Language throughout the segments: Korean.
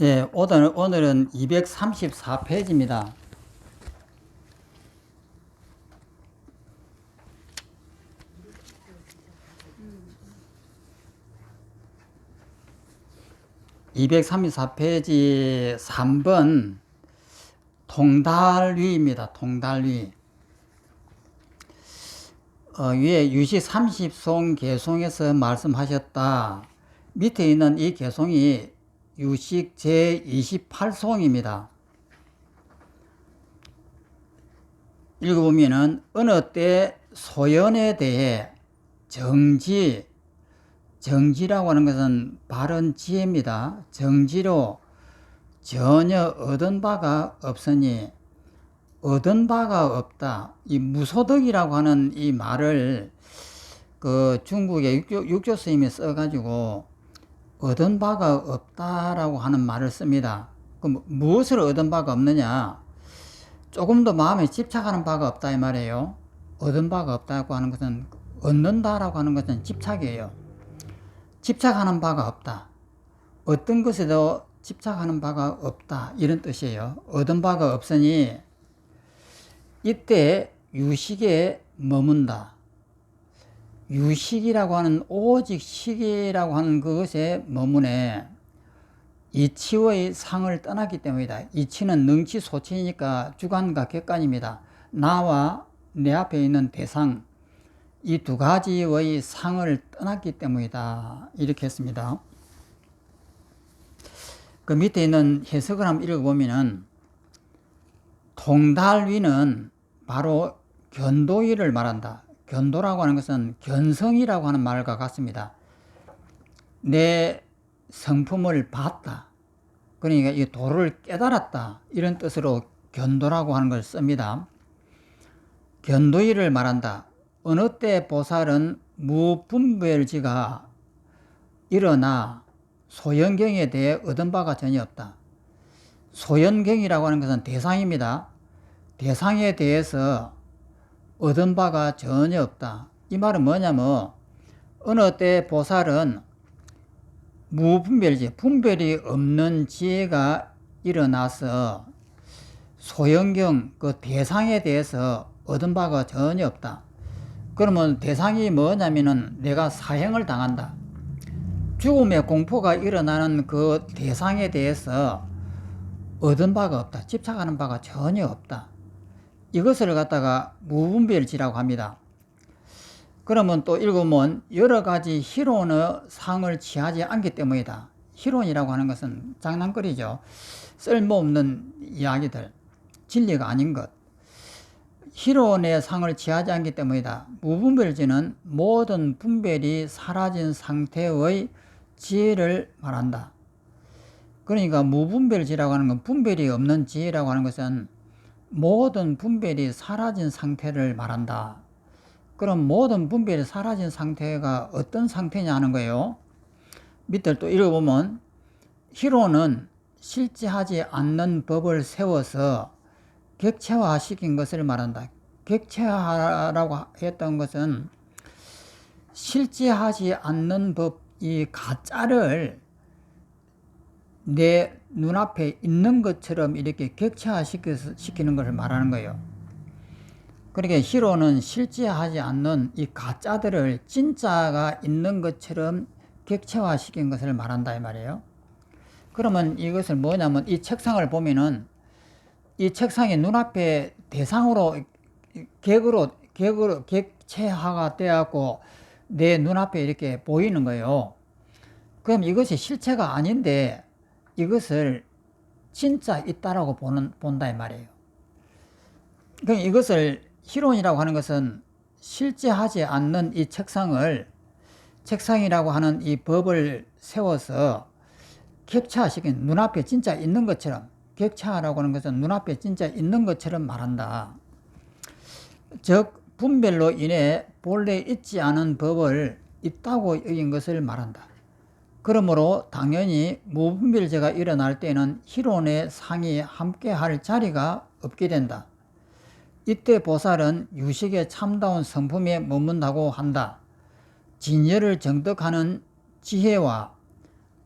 네, 오늘은 234페이지입니다. (234페이지) 3번 통달위입니다. 통달위. 위에 유시 30송 개송에서 말씀하셨다. 밑에 있는 이 개송이 유식 제28송입니다. 읽어보면은 어느 때 소연에 대해 정지라고 하는 것은 바른 지혜입니다. 정지로 전혀 얻은 바가 없으니, 얻은 바가 없다. 이 무소득이라고 하는 이 말을 중국의 육조 스님이 써가지고 얻은 바가 없다라고 하는 말을 씁니다. 그럼 무엇을 얻은 바가 없느냐? 조금도 마음에 집착하는 바가 없다 이 말이에요. 얻은 바가 없다고 하는 것은, 얻는다라고 하는 것은 집착이에요. 집착하는 바가 없다. 어떤 것에도 집착하는 바가 없다, 이런 뜻이에요. 얻은 바가 없으니 이때 유식에 머문다. 유식이라고 하는, 오직 식이라고 하는 그것에 머무네. 이치의 상을 떠났기 때문이다. 이치는 능치소치니까 주관과 객관입니다. 나와 내 앞에 있는 대상, 이 두 가지의 상을 떠났기 때문이다. 이렇게 했습니다. 그 밑에 있는 해석을 한번 읽어보면은, 통달위는 바로 견도위를 말한다. 견도라고 하는 것은 견성이라고 하는 말과 같습니다. 내 성품을 봤다. 그러니까 이 도를 깨달았다. 이런 뜻으로 견도라고 하는 걸 씁니다. 견도위를 말한다. 어느 때 보살은 무분별지가 일어나 소연경에 대해 얻은 바가 전혀 없다. 소연경이라고 하는 것은 대상입니다. 대상에 대해서 얻은 바가 전혀 없다. 이 말은 뭐냐면, 어느 때 보살은 무분별지, 분별이 없는 지혜가 일어나서 소연경, 그 대상에 대해서 얻은 바가 전혀 없다. 그러면 대상이 뭐냐면은 내가 사형을 당한다. 죽음의 공포가 일어나는 그 대상에 대해서 얻은 바가 없다. 집착하는 바가 전혀 없다. 이것을 갖다가 무분별지라고 합니다. 그러면 또 읽으면 여러 가지 희론의 상을 취하지 않기 때문이다. 희론이라고 하는 것은 장난거리죠. 쓸모없는 이야기들, 진리가 아닌 것. 희론의 상을 취하지 않기 때문이다. 무분별지는 모든 분별이 사라진 상태의 지혜를 말한다. 그러니까 무분별지라고 하는 건, 분별이 없는 지혜라고 하는 것은 모든 분별이 사라진 상태를 말한다. 그럼 모든 분별이 사라진 상태가 어떤 상태냐 하는 거예요. 밑을 또 읽어보면, 희론은 실제하지 않는 법을 세워서 객체화시킨 것을 말한다. 객체화라고 했던 것은 실제하지 않는 법, 이 가짜를 내 눈앞에 있는 것처럼 이렇게 객체화시키는 것을 말하는 거예요. 그러니까 희로는 실제하지 않는 이 가짜들을 진짜가 있는 것처럼 객체화시킨 것을 말한다 이 말이에요. 그러면 이것을 뭐냐면, 이 책상을 보면은 이 책상이 눈앞에 대상으로 객으로 객체화가 되었고 내 눈앞에 이렇게 보이는 거예요. 그럼 이것이 실체가 아닌데 이것을 진짜 있다라고 본다 이 말이에요. 그럼 이것을, 희론이라고 하는 것은 실제하지 않는 이 책상이라고 하는 이 법을 세워서 객체화시킨, 눈앞에 진짜 있는 것처럼, 객체화라고 하는 것은 눈앞에 진짜 있는 것처럼 말한다. 즉 분별로 인해 본래 있지 않은 법을 있다고 여긴 것을 말한다. 그러므로 당연히 무분별제가 일어날 때는 희론의 상이 함께할 자리가 없게 된다. 이때 보살은 유식의 참다운 성품에 머문다고 한다. 진여를 정득하는 지혜와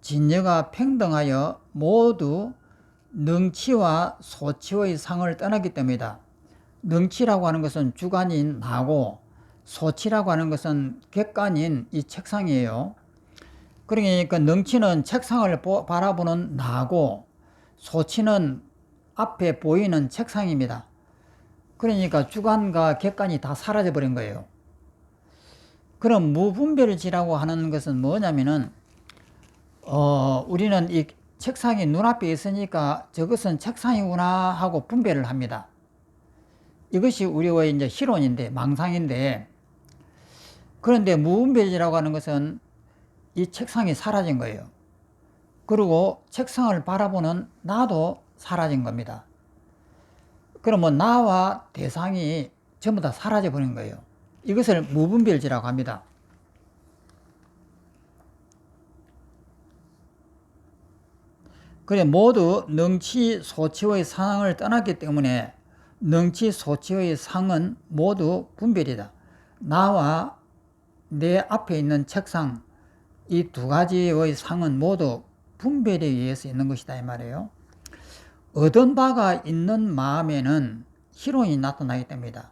진여가 평등하여 모두 능치와 소치의 상을 떠났기 때문이다. 능치라고 하는 것은 주관인 나고 소치라고 하는 것은 객관인 이 책상이에요. 그러니까 능치는 책상을 바라보는 나고 소치는 앞에 보이는 책상입니다. 그러니까 주관과 객관이 다 사라져 버린 거예요. 그럼 무분별지라고 하는 것은 뭐냐면은 우리는 이 책상이 눈앞에 있으니까 저것은 책상이구나 하고 분별을 합니다. 이것이 우리의 이제 희론인데, 망상인데, 그런데 무분별지라고 하는 것은 이 책상이 사라진 거예요. 그리고 책상을 바라보는 나도 사라진 겁니다. 그러면 나와 대상이 전부 다 사라져 버린 거예요. 이것을 무분별지라고 합니다. 그래 모두 능치 소치의 상을 떠났기 때문에 능치 소치의 상은 모두 분별이다. 나와 내 앞에 있는 책상 이 두 가지의 상은 모두 분별에 의해서 있는 것이다 이 말이에요. 얻은 바가 있는 마음에는 희론이 나타나기 때문이다.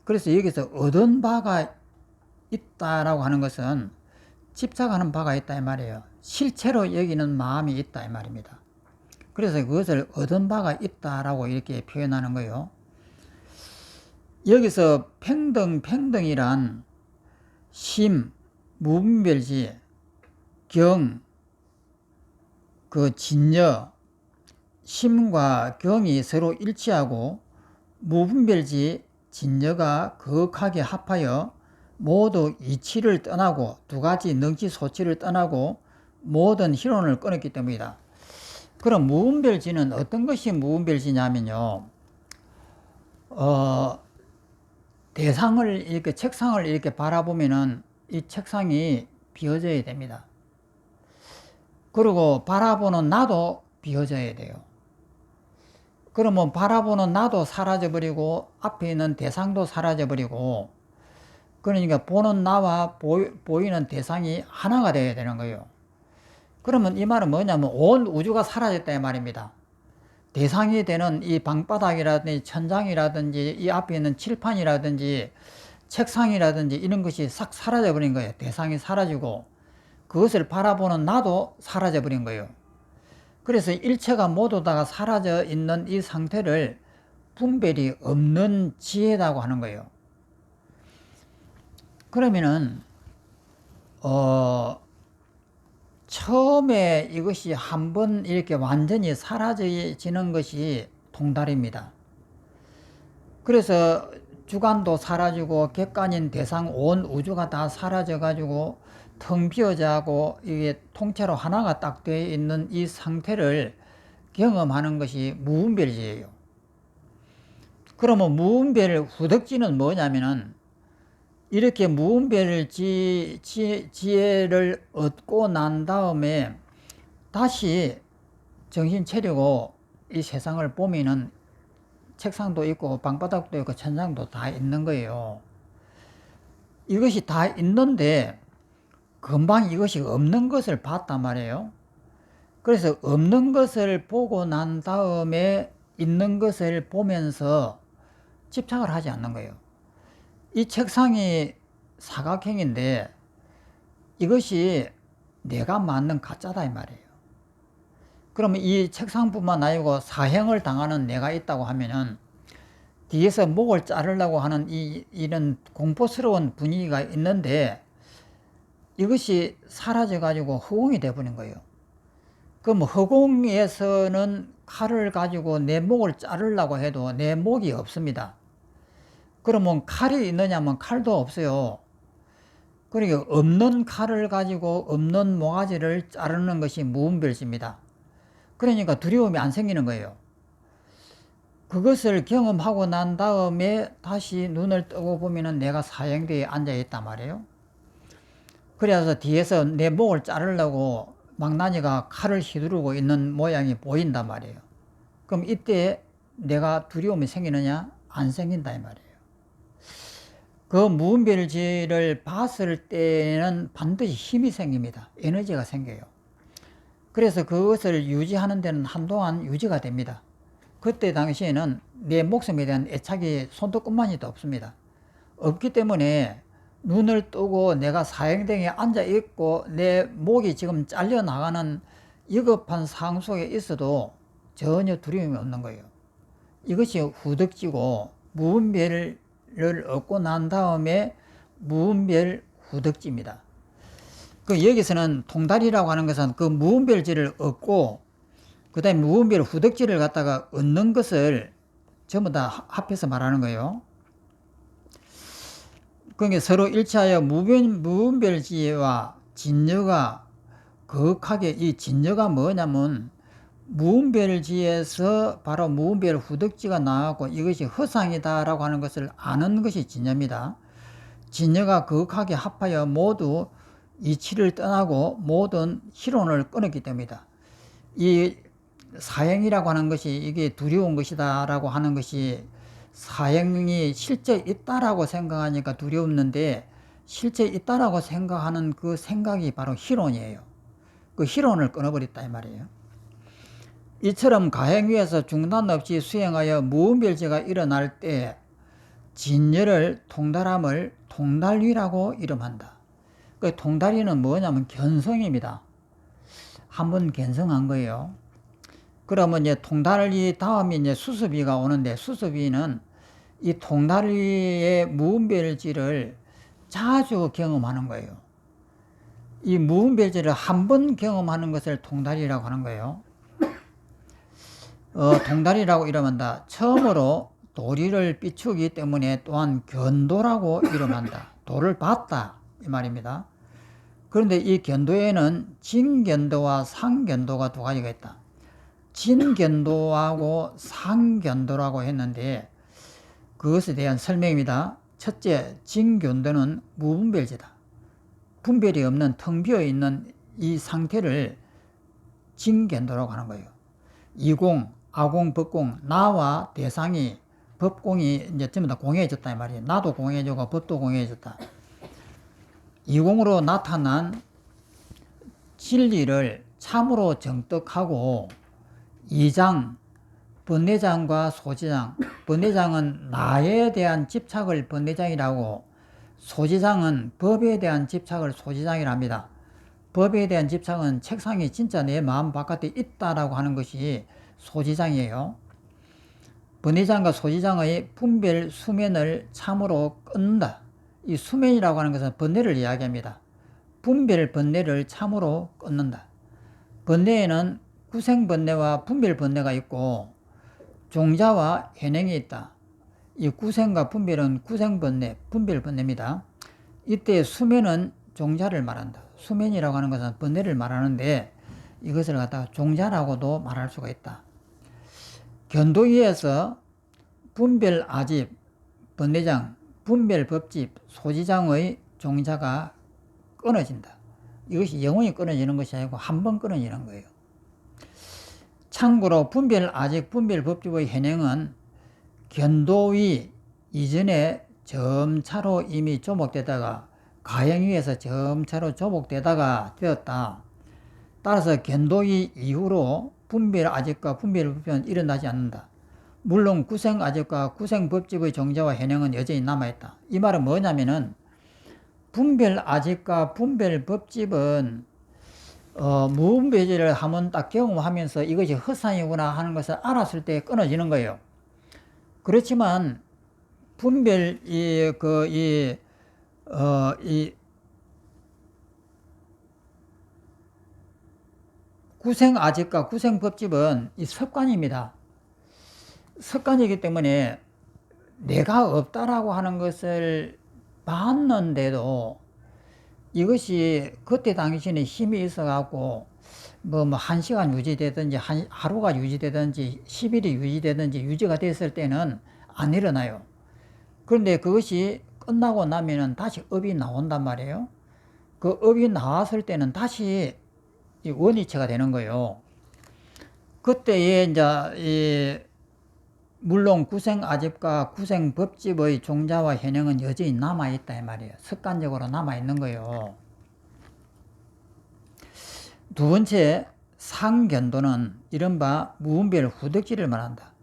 그래서 여기서 얻은 바가 있다라고 하는 것은 집착하는 바가 있다 이 말이에요. 실체로 여기는 마음이 있다 이 말입니다. 그래서 그것을 얻은 바가 있다라고 이렇게 표현하는 거예요. 여기서 평등이란 심, 무분별지, 경, 진여, 심과 경이 서로 일치하고 무분별지, 진여가 거하게 합하여 모두 이치를 떠나고 두 가지 능치 소치를 떠나고 모든 희론을 끊었기 때문이다. 그럼 무분별지는 어떤 것이 무분별지냐면요. 대상을 이렇게 책상을 이렇게 바라보면은 이 책상이 비어져야 됩니다. 그리고 바라보는 나도 비어져야 돼요. 그러면 바라보는 나도 사라져버리고 앞에 있는 대상도 사라져버리고 그러니까 보는 나와 보이는 대상이 하나가 되어야 되는 거예요. 그러면 이 말은 뭐냐면 온 우주가 사라졌다 이 말입니다. 대상이 되는 이 방바닥이라든지 천장이라든지 이 앞에 있는 칠판이라든지 책상이라든지 이런 것이 싹 사라져버린 거예요. 대상이 사라지고 그것을 바라보는 나도 사라져버린 거예요. 그래서 일체가 모두 다가 사라져 있는 이 상태를 분별이 없는 지혜라고 하는 거예요. 그러면은 처음에 이것이 한번 이렇게 완전히 사라지는 것이 통달입니다. 그래서 주관도 사라지고 객관인 대상 온 우주가 다 사라져 가지고 텅 비어져고 이게 통째로 하나가 딱 되어 있는 이 상태를 경험하는 것이 무분별지예요. 그러면 무분별 후덕지는 뭐냐면은 이렇게 무분별 지혜를 얻고 난 다음에 다시 정신 차리고 이 세상을 보면은 책상도 있고 방바닥도 있고 천장도 다 있는 거예요. 이것이 다 있는데 금방 이것이 없는 것을 봤단 말이에요. 그래서 없는 것을 보고 난 다음에 있는 것을 보면서 집착을 하지 않는 거예요. 이 책상이 사각형인데 이것이 내가 만든 가짜다 이 말이에요. 그러면 이 책상뿐만 아니고 사형을 당하는 내가 있다고 하면은 뒤에서 목을 자르려고 하는 이런 공포스러운 분위기가 있는데 이것이 사라져 가지고 허공이 되어버린 거예요. 그럼 허공에서는 칼을 가지고 내 목을 자르려고 해도 내 목이 없습니다. 그러면 칼이 있느냐면 칼도 없어요. 그러니까 없는 칼을 가지고 없는 모가지를 자르는 것이 무분별지입니다. 그러니까 두려움이 안 생기는 거예요. 그것을 경험하고 난 다음에 다시 눈을 뜨고 보면은 내가 사형대에 앉아 있단 말이에요. 그래서 뒤에서 내 목을 자르려고 망나니가 칼을 휘두르고 있는 모양이 보인단 말이에요. 그럼 이때 내가 두려움이 생기느냐? 안 생긴다 이 말이에요. 그 무분별지를 봤을 때는 반드시 힘이 생깁니다. 에너지가 생겨요. 그래서 그것을 유지하는 데는 한동안 유지가 됩니다. 그때 당시에는 내 목숨에 대한 애착이 손톱끝만이도 없습니다. 없기 때문에 눈을 뜨고 내가 사형등에 앉아 있고 내 목이 지금 잘려 나가는 위급한 상황 속에 있어도 전혀 두려움이 없는 거예요. 이것이 후덕지고 무분별을 얻고 난 다음에 무분별 후덕지입니다. 여기서는 통달이라고 하는 것은 그 무분별지를 얻고 그 다음에 무분별 후덕지를 갖다가 얻는 것을 전부 다 합해서 말하는 거예요. 그러니까 서로 일치하여 무분별지와 진여가 거룩하게, 이 진여가 뭐냐면 무분별지에서 바로 무분별 후덕지가 나왔고 이것이 허상이다라고 하는 것을 아는 것이 진여입니다. 진여가 거룩하게 합하여 모두 이치를 떠나고 모든 희론을 끊었기 때문이다. 이 사형이라고 하는 것이 이게 두려운 것이다 라고 하는 것이 사형이 실제 있다라고 생각하니까 두렵는데 실제 있다라고 생각하는 그 생각이 바로 희론이에요. 그 희론을 끊어버렸다 이 말이에요. 이처럼 가행 위에서 중단 없이 수행하여 무분별지가 일어날 때 진여를 통달함을 통달위라고 이름한다. 그 통달위는 뭐냐면 견성입니다. 한번 견성한 거예요. 그러면 이제 통달위 다음에 이제 수습위가 오는데 수습위는 이 통달위의 무분별지를 자주 경험하는 거예요. 이 무분별지를 한 번 경험하는 것을 통달이라고 하는 거예요. 통달이라고 이름한다. 처음으로 도리를 비추기 때문에 또한 견도라고 이름한다. 도를 봤다 이 말입니다. 그런데 이 견도에는 진견도와 상견도가 두 가지가 있다. 진견도하고 상견도라고 했는데 그것에 대한 설명입니다. 첫째, 진견도는 무분별지다. 분별이 없는 텅 비어 있는 이 상태를 진견도라고 하는 거예요. 이공, 아공, 법공, 나와 대상이 법공이 이제 전부 다 공해졌다 이 말이에요. 나도 공해지고 법도 공해졌다. 이공으로 나타난 진리를 참으로 정떡하고 이장, 번뇌장과 소지장, 번뇌장은 나에 대한 집착을 번뇌장이라고 소지장은 법에 대한 집착을 소지장이라 합니다. 법에 대한 집착은 책상이 진짜 내 마음 바깥에 있다라고 하는 것이 소지장이에요. 번뇌장과 소지장의 분별 수면을 참으로 끊는다. 이 수면이라고 하는 것은 번뇌를 이야기합니다. 분별 번뇌를 참으로 끊는다. 번뇌에는 구생번뇌와 분별번뇌가 있고 종자와 현행이 있다. 이 구생과 분별은 구생번뇌, 분별번뇌입니다. 이때 수면은 종자를 말한다. 수면이라고 하는 것은 번뇌를 말하는데 이것을 갖다가 종자라고도 말할 수가 있다. 견도위에서 분별아집, 번뇌장, 분별법집, 소지장의 종자가 끊어진다. 이것이 영원히 끊어지는 것이 아니고 한 번 끊어지는 거예요. 참고로 분별아집, 분별법집의 현행은 견도위 이전에 점차로 이미 조목되다가 가행위에서 점차로 조목되다가 되었다. 따라서 견도위 이후로 분별아집과 분별법집은 일어나지 않는다. 물론 구생아집과 구생법집의 종자와 현행은 여전히 남아있다. 이 말은 뭐냐면은 분별아집과 분별법집은 무분별지를 한번 딱 경험하면서 이것이 허상이구나 하는 것을 알았을 때 끊어지는 거예요. 그렇지만 분별 구생아집과 구생법집은 이 습관입니다. 습관이기 때문에 내가 없다라고 하는 것을 봤는데도 이것이 그때 당시에는 힘이 있어갖고 뭐 1시간 유지되든지 하루가 유지되든지 10일이 유지되든지 유지가 됐을 때는 안 일어나요. 그런데 그것이 끝나고 나면은 다시 업이 나온단 말이에요. 그 업이 나왔을 때는 다시 이 원위치가 되는 거예요. 그때에 이제 물론 구생아집과 구생법집의 종자와 현행은 여전히 남아있다 이 말이에요. 습관적으로 남아있는 거예요. 두 번째, 상견도는 이른바 무분별 후덕지를 말한다.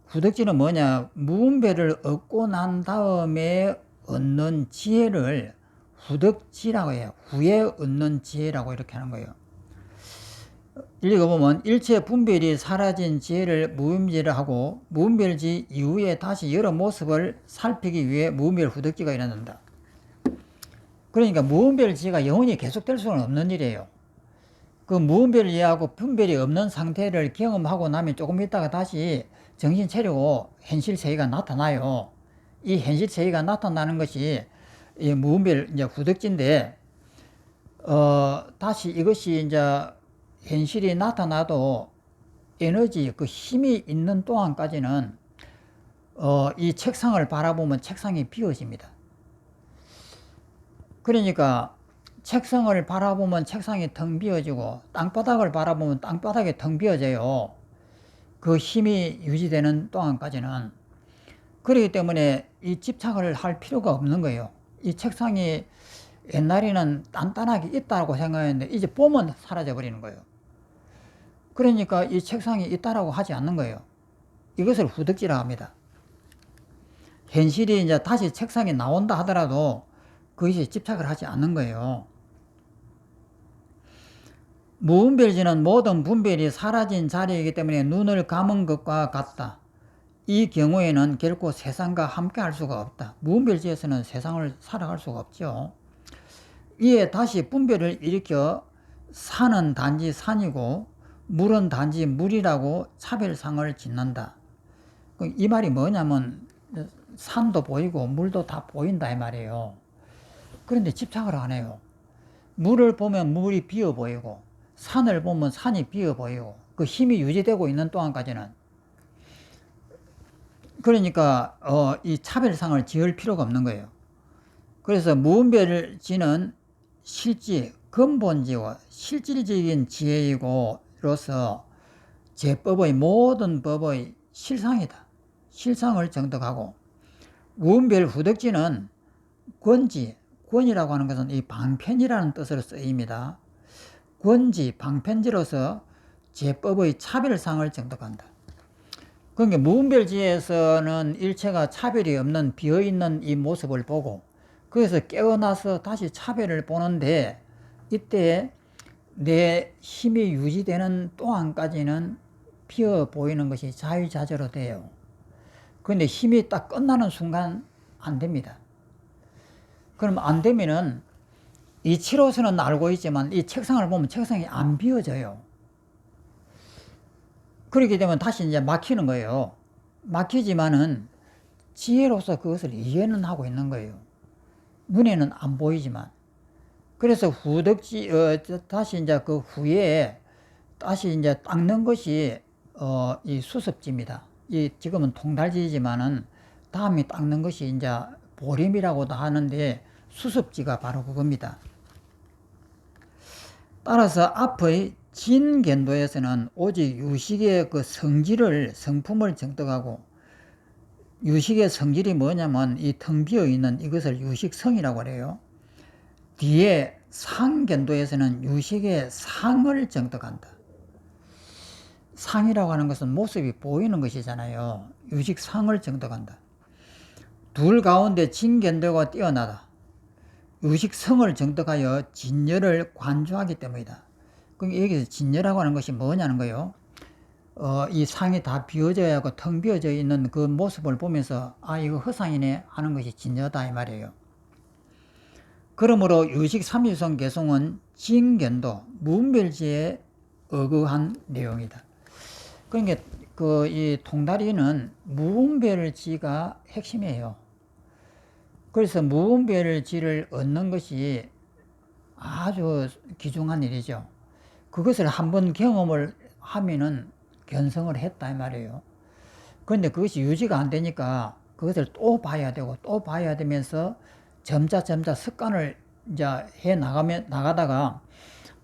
후덕지는 뭐냐? 무분별을 얻고 난 다음에 얻는 지혜를 후덕지라고 해요. 후에 얻는 지혜라고 이렇게 하는 거예요. 읽어보면 일체 분별이 사라진 지혜를 무분별을 하고 무분별지 이후에 다시 여러 모습을 살피기 위해 무분별 후덕지가 일어난다. 그러니까 무분별지가 영원히 계속될 수는 없는 일이에요. 그 무분별을 이해하고 분별이 없는 상태를 경험하고 나면 조금 있다가 다시 정신 차리고 현실 세계가 나타나요. 이 현실 세계가 나타나는 것이 이 무분별 이제 후덕지인데, 다시 이것이 이제 현실이 나타나도 에너지, 그 힘이 있는 동안까지는, 이 책상을 바라보면 책상이 비어집니다. 그러니까 책상을 바라보면 책상이 텅 비어지고 땅바닥을 바라보면 땅바닥이 텅 비어져요. 그 힘이 유지되는 동안까지는. 그렇기 때문에 이 집착을 할 필요가 없는 거예요. 이 책상이 옛날에는 단단하게 있다고 생각했는데 이제 보면 사라져 버리는 거예요. 그러니까 이 책상이 있다라고 하지 않는 거예요. 이것을 후덕지라고 합니다. 현실이 이제 다시 책상이 나온다 하더라도 그것이 집착을 하지 않는 거예요. 무분별지는 모든 분별이 사라진 자리이기 때문에 눈을 감은 것과 같다. 이 경우에는 결코 세상과 함께 할 수가 없다. 무분별지에서는 세상을 살아갈 수가 없죠. 이에 다시 분별을 일으켜 산은 단지 산이고 물은 단지 물이라고 차별상을 짓는다. 이 말이 뭐냐면 산도 보이고 물도 다 보인다 이 말이에요. 그런데 집착을 안 해요. 물을 보면 물이 비어 보이고 산을 보면 산이 비어 보이고 그 힘이 유지되고 있는 동안까지는. 그러니까 이 차별상을 지을 필요가 없는 거예요. 그래서 무분별지는 실지, 근본지와 실질적인 지혜이고로서 제법의 모든 법의 실상이다. 실상을 정득하고, 무분별 후덕지는 권지, 권이라고 하는 것은 이 방편이라는 뜻으로 쓰입니다. 권지, 방편지로서 제법의 차별상을 정득한다. 그러니까 무분별지에서는 일체가 차별이 없는 비어있는 이 모습을 보고 그래서 깨어나서 다시 차별을 보는데, 이때 내 힘이 유지되는 동안까지는 비어 보이는 것이 자유자재로 돼요. 그런데 힘이 딱 끝나는 순간 안 됩니다. 그럼 안 되면은 이치로서는 알고 있지만 이 책상을 보면 책상이 안 비어져요. 그렇게 되면 다시 이제 막히는 거예요. 막히지만은 지혜로서 그것을 이해는 하고 있는 거예요. 눈에는 안 보이지만. 그래서 후덕지, 다시 이제 그 후에 다시 이제 닦는 것이, 이 수습지입니다. 이 지금은 통달지지만은 다음에 닦는 것이 이제 보림이라고도 하는데 수습지가 바로 그겁니다. 따라서 앞의 진견도에서는 오직 유식의 그 성품을 정득하고, 유식의 성질이 뭐냐면 이 텅 비어 있는 이것을 유식성이라고 해요. 뒤에 상견도에서는 유식의 상을 정득한다. 상이라고 하는 것은 모습이 보이는 것이잖아요. 유식상을 정득한다. 둘 가운데 진견도가 뛰어나다. 유식성을 정득하여 진열을 관조하기 때문이다. 그럼 여기서 진열이라고 하는 것이 뭐냐는 거예요. 이 상이 다 비어져야 하고 텅 비어져 있는 그 모습을 보면서 아 이거 허상이네 하는 것이 진여다 이 말이에요. 그러므로 유식 삼유성 개송은 진견도 무분별지에 어긋한 내용이다. 그러니까 이 통다리는 무분별지가 핵심이에요. 그래서 무분별지를 얻는 것이 아주 귀중한 일이죠. 그것을 한번 경험을 하면은 견성을 했다 이 말이에요. 그런데 그것이 유지가 안 되니까 그것을 또 봐야 되고 또 봐야 되면서 점차 습관을 이제 해 나가다가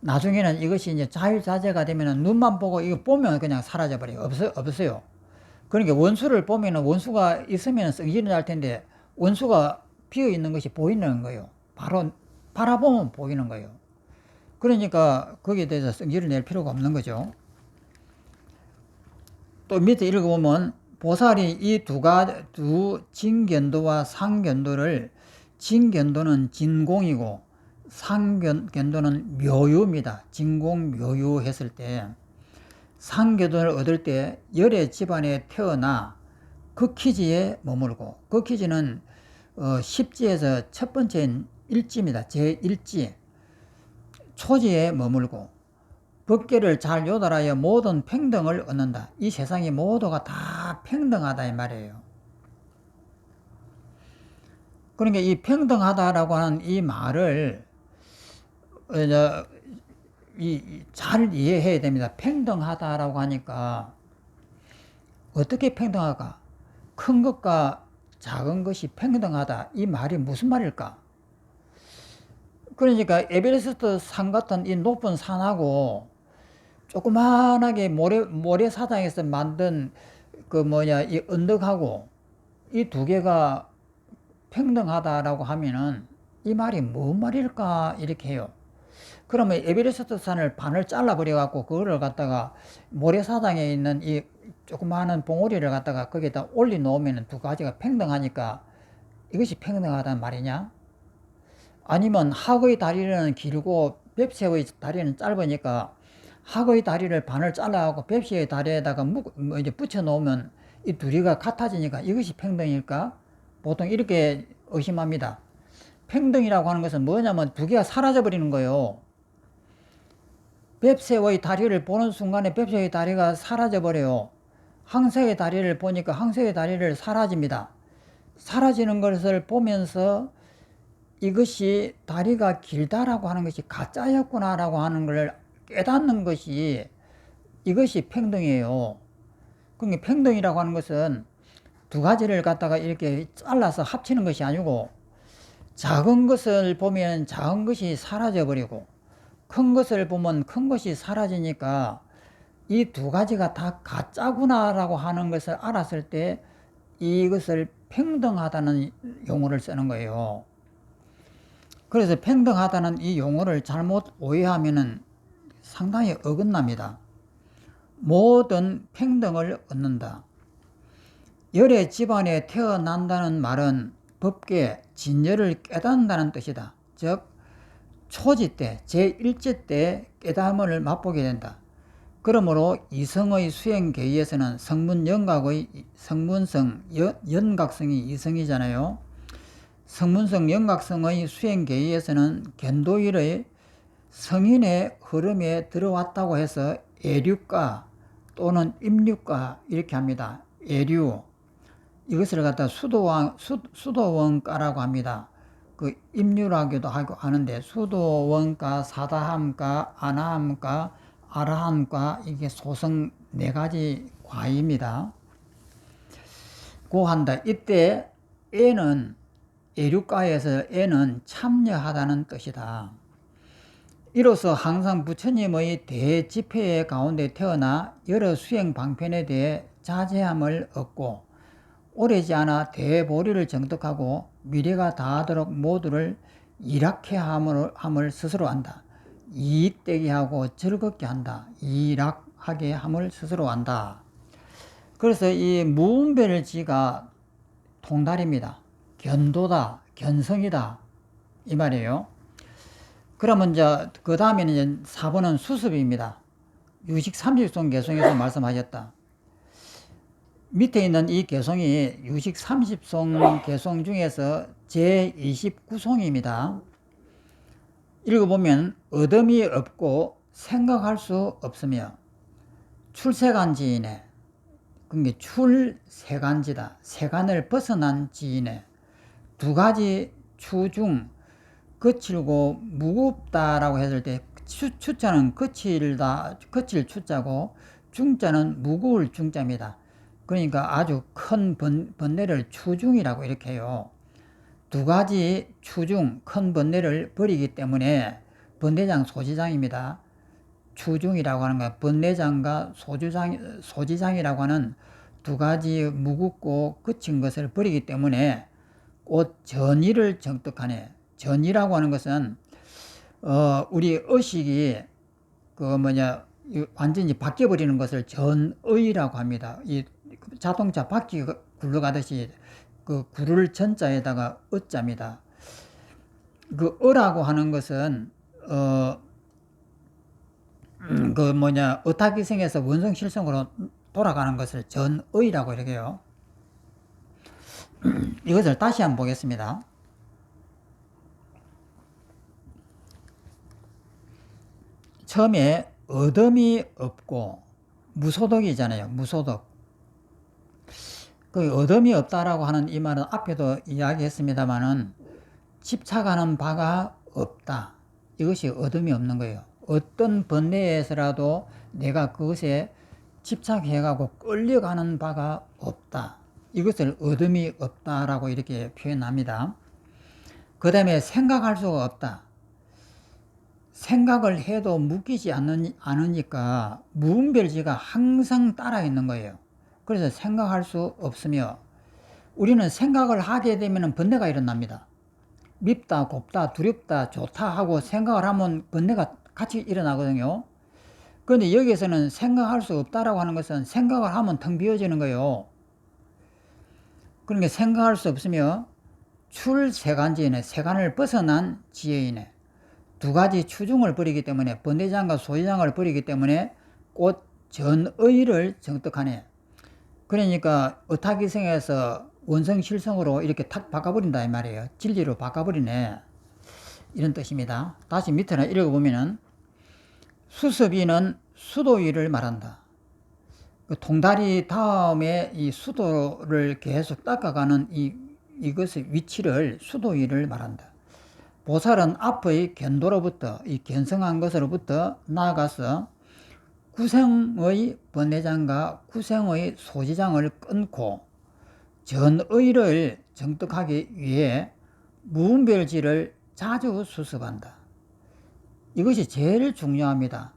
나중에는 이것이 이제 자유자재가 되면은 눈만 보고 이거 보면 그냥 사라져버려요. 없어요. 그러니까 원수를 보면은 원수가 있으면 성질이 날 텐데 원수가 비어 있는 것이 보이는 거예요. 바로 바라보면 보이는 거예요. 그러니까 거기에 대해서 성질을 낼 필요가 없는 거죠. 또 밑에 읽어보면 보살이 이 두 진견도와 상견도를, 진견도는 진공이고 상견도는 묘유입니다. 진공 묘유 했을 때 상견도를 얻을 때 열의 집안에 태어나 극희지에 머물고, 극희지는 십지에서 첫 번째 일지입니다. 제1지 초지에 머물고 법계를 잘 요달하여 모든 평등을 얻는다. 이 세상이 모두가 다 평등하다 이 말이에요. 그러니까 이 평등하다라고 하는 이 말을 잘 이해해야 됩니다. 평등하다라고 하니까 어떻게 평등할까? 큰 것과 작은 것이 평등하다. 이 말이 무슨 말일까? 그러니까 에베레스트 산 같은 이 높은 산하고 조그만하게 모래사장에서 만든 이 언덕하고 이 두 개가 평등하다라고 하면은 이 말이 뭔 말일까 이렇게 해요. 그러면 에베레스트 산을 반을 잘라버려 갖고 그거를 갖다가 모래사장에 있는 이 조그마한 봉우리를 갖다가 거기에다 올려 놓으면 두 가지가 평등하니까 이것이 평등하단 말이냐? 아니면 학의 다리는 길고 뱁새의 다리는 짧으니까 학의 다리를 반을 잘라갖고 뱁새의 다리에다가 이제 붙여 놓으면 이 둘이가 같아지니까 이것이 평등일까? 보통 이렇게 의심합니다. 평등이라고 하는 것은 뭐냐면 두 개가 사라져 버리는 거예요. 뱁새의 다리를 보는 순간에 뱁새의 다리가 사라져 버려요. 항새의 다리를 보니까 항새의 다리를 사라집니다. 사라지는 것을 보면서 이것이 다리가 길다라고 하는 것이 가짜였구나라고 하는 걸 깨닫는 것이 이것이 평등이에요. 그러니까 평등이라고 하는 것은 두 가지를 갖다가 이렇게 잘라서 합치는 것이 아니고 작은 것을 보면 작은 것이 사라져 버리고 큰 것을 보면 큰 것이 사라지니까 이 두 가지가 다 가짜구나라고 하는 것을 알았을 때 이것을 평등하다는 용어를 쓰는 거예요. 그래서 평등하다는 이 용어를 잘못 오해하면은 상당히 어긋납니다. 모든 평등을 얻는다. 열의 집안에 태어난다는 말은 법계, 진열을 깨닫는다는 뜻이다. 즉 초지 때, 제1지 때 깨달음을 맛보게 된다. 그러므로 이성의 수행 계에서는 성문성, 연각성이 이성이잖아요. 성문성, 연각성의 수행 계에서는 견도일의 성인의 흐름에 들어왔다고 해서 애류가 또는 임류가 이렇게 합니다. 애류. 이것을 갖다 수도원가라고 합니다. 그 임류라기도 하는데 수도원가, 사다함가, 아나함가, 아라함가 이게 소성 네 가지 과입니다. 고한다. 이때 애는 애류가에서 애는 참여하다는 뜻이다. 이로써 항상 부처님의 대집회 가운데 태어나 여러 수행 방편에 대해 자제함을 얻고 오래지 않아 대보리를 정득하고 미래가 다하도록 모두를 일학해 함을 스스로 한다. 이익되게 하고 즐겁게 한다. 일학하게 함을 스스로 한다. 그래서 이 무분별지가 통달입니다. 견도다, 견성이다 이 말이에요. 그러면 이제 그 다음에는 이제 4번은 수습입니다. 유식 30송 개성에서 말씀하셨다. 밑에 있는 이 개성이 유식 30송 개성 중에서 제29송입니다. 읽어보면 어둠이 없고 생각할 수 없으며 출세간지이네. 그게 출세간지다. 세간을 벗어난 지이네. 두 가지 추중 거칠고 무겁다라고 했을 때 추자는 거칠 추자고 중자는 무거울 중자입니다. 그러니까 아주 큰 번뇌를 추중이라고 이렇게 해요. 두 가지 추중, 큰 번뇌를 버리기 때문에 번뇌장 소지장입니다. 추중이라고 하는 건 번뇌장과 소지장이라고 하는 두 가지 무겁고 거친 것을 버리기 때문에 곧 전의를 정득하네. 전의라고 하는 것은 우리 의식이 완전히 바뀌어버리는 것을 전의라고 합니다. 이 자동차 바퀴 굴러가듯이 그 굴을 전자에다가 의자입니다. 그 의라고 하는 것은 의타기생에서 원성실성으로 돌아가는 것을 전의라고 이렇게 해요. 이것을 다시 한번 보겠습니다. 처음에 어둠이 없고 무소득이잖아요. 무소득. 그 어둠이 없다라고 하는 이 말은 앞에도 이야기했습니다만은 집착하는 바가 없다. 이것이 어둠이 없는 거예요. 어떤 번뇌에서라도 내가 그것에 집착해가고 끌려가는 바가 없다. 이것을 어둠이 없다라고 이렇게 표현합니다. 그 다음에 생각할 수가 없다. 생각을 해도 묶이지 않으니까 무분별지가 항상 따라 있는 거예요. 그래서 생각할 수 없으며, 우리는 생각을 하게 되면 번뇌가 일어납니다. 밉다, 곱다, 두렵다, 좋다 하고 생각을 하면 번뇌가 같이 일어나거든요. 그런데 여기에서는 생각할 수 없다라고 하는 것은 생각을 하면 텅 비어지는 거예요. 그러니까 생각할 수 없으며 출세간지이네, 세간을 벗어난 지혜이네. 두 가지 추중을 버리기 때문에, 번뇌장과 소유장을 버리기 때문에 곧 전의를 정득하네. 그러니까 의타기생에서 원성실성으로 이렇게 탁 바꿔버린다 이 말이에요. 진리로 바꿔버리네, 이런 뜻입니다. 다시 밑으로 읽어보면은 수습이는 수도위를 말한다. 그 통다리 다음에 이 수도를 계속 닦아가는 이것의 위치를 수도위를 말한다. 보살은 앞의 견도로부터, 이 견성한 것으로부터 나아가서 구생의 번뇌장과 구생의 소지장을 끊고 전의를 정득하기 위해 무분별지를 자주 수습한다. 이것이 제일 중요합니다.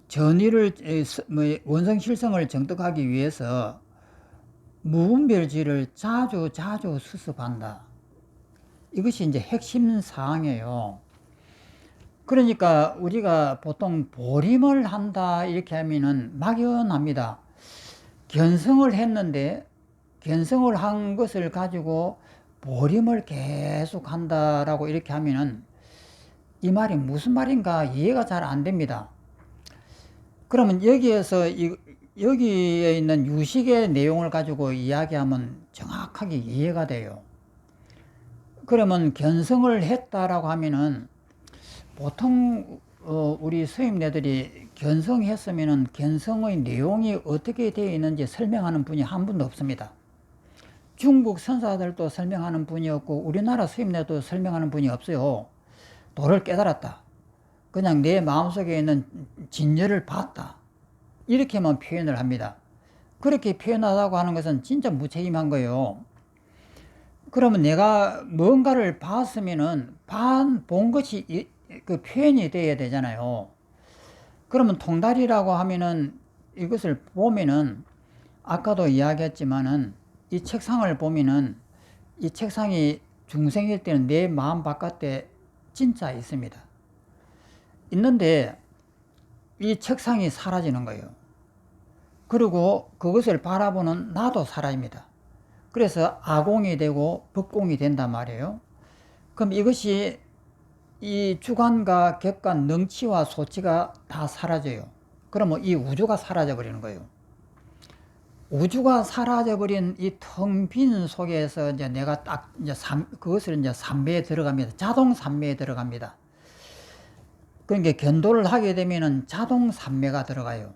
전의를, 원성실성을 정득하기 위해서 무분별지를 자주 수습한다. 이것이 이제 핵심 사항이에요. 그러니까 우리가 보통 보림을 한다 이렇게 하면은 막연합니다. 견성을 했는데 견성을 한 것을 가지고 보림을 계속 한다라고 이렇게 하면은 이 말이 무슨 말인가 이해가 잘 안 됩니다. 그러면 여기에서 여기에 있는 유식의 내용을 가지고 이야기하면 정확하게 이해가 돼요. 그러면 견성을 했다라고 하면은 보통 우리 스님네들이 견성했으면은 견성의 내용이 어떻게 되어 있는지 설명하는 분이 한 분도 없습니다. 중국 선사들도 설명하는 분이 없고 우리나라 스님네도 설명하는 분이 없어요. 도를 깨달았다, 그냥 내 마음속에 있는 진열을 봤다, 이렇게만 표현을 합니다. 그렇게 표현하다고 하는 것은 진짜 무책임한 거예요. 그러면 내가 뭔가를 봤으면은 본 것이 그 표현이 돼야 되잖아요. 그러면 통달이라고 하면은 이것을 보면은 아까도 이야기했지만은 이 책상을 보면은 이 책상이 중생일 때는 내 마음 바깥에 진짜 있습니다. 있는데 이 책상이 사라지는 거예요. 그리고 그것을 바라보는 나도 사라집니다. 그래서 아공이 되고 법공이 된단 말이에요. 그럼 이것이 이 주관과 객관, 능치와 소치가 다 사라져요. 그러면 이 우주가 사라져 버리는 거예요. 우주가 사라져 버린 이 텅 빈 속에서 이제 내가 딱 이제 그것을 이제 삼매에 들어갑니다. 자동 삼매에 들어갑니다. 그러니까 견도를 하게 되면은 자동 삼매가 들어가요.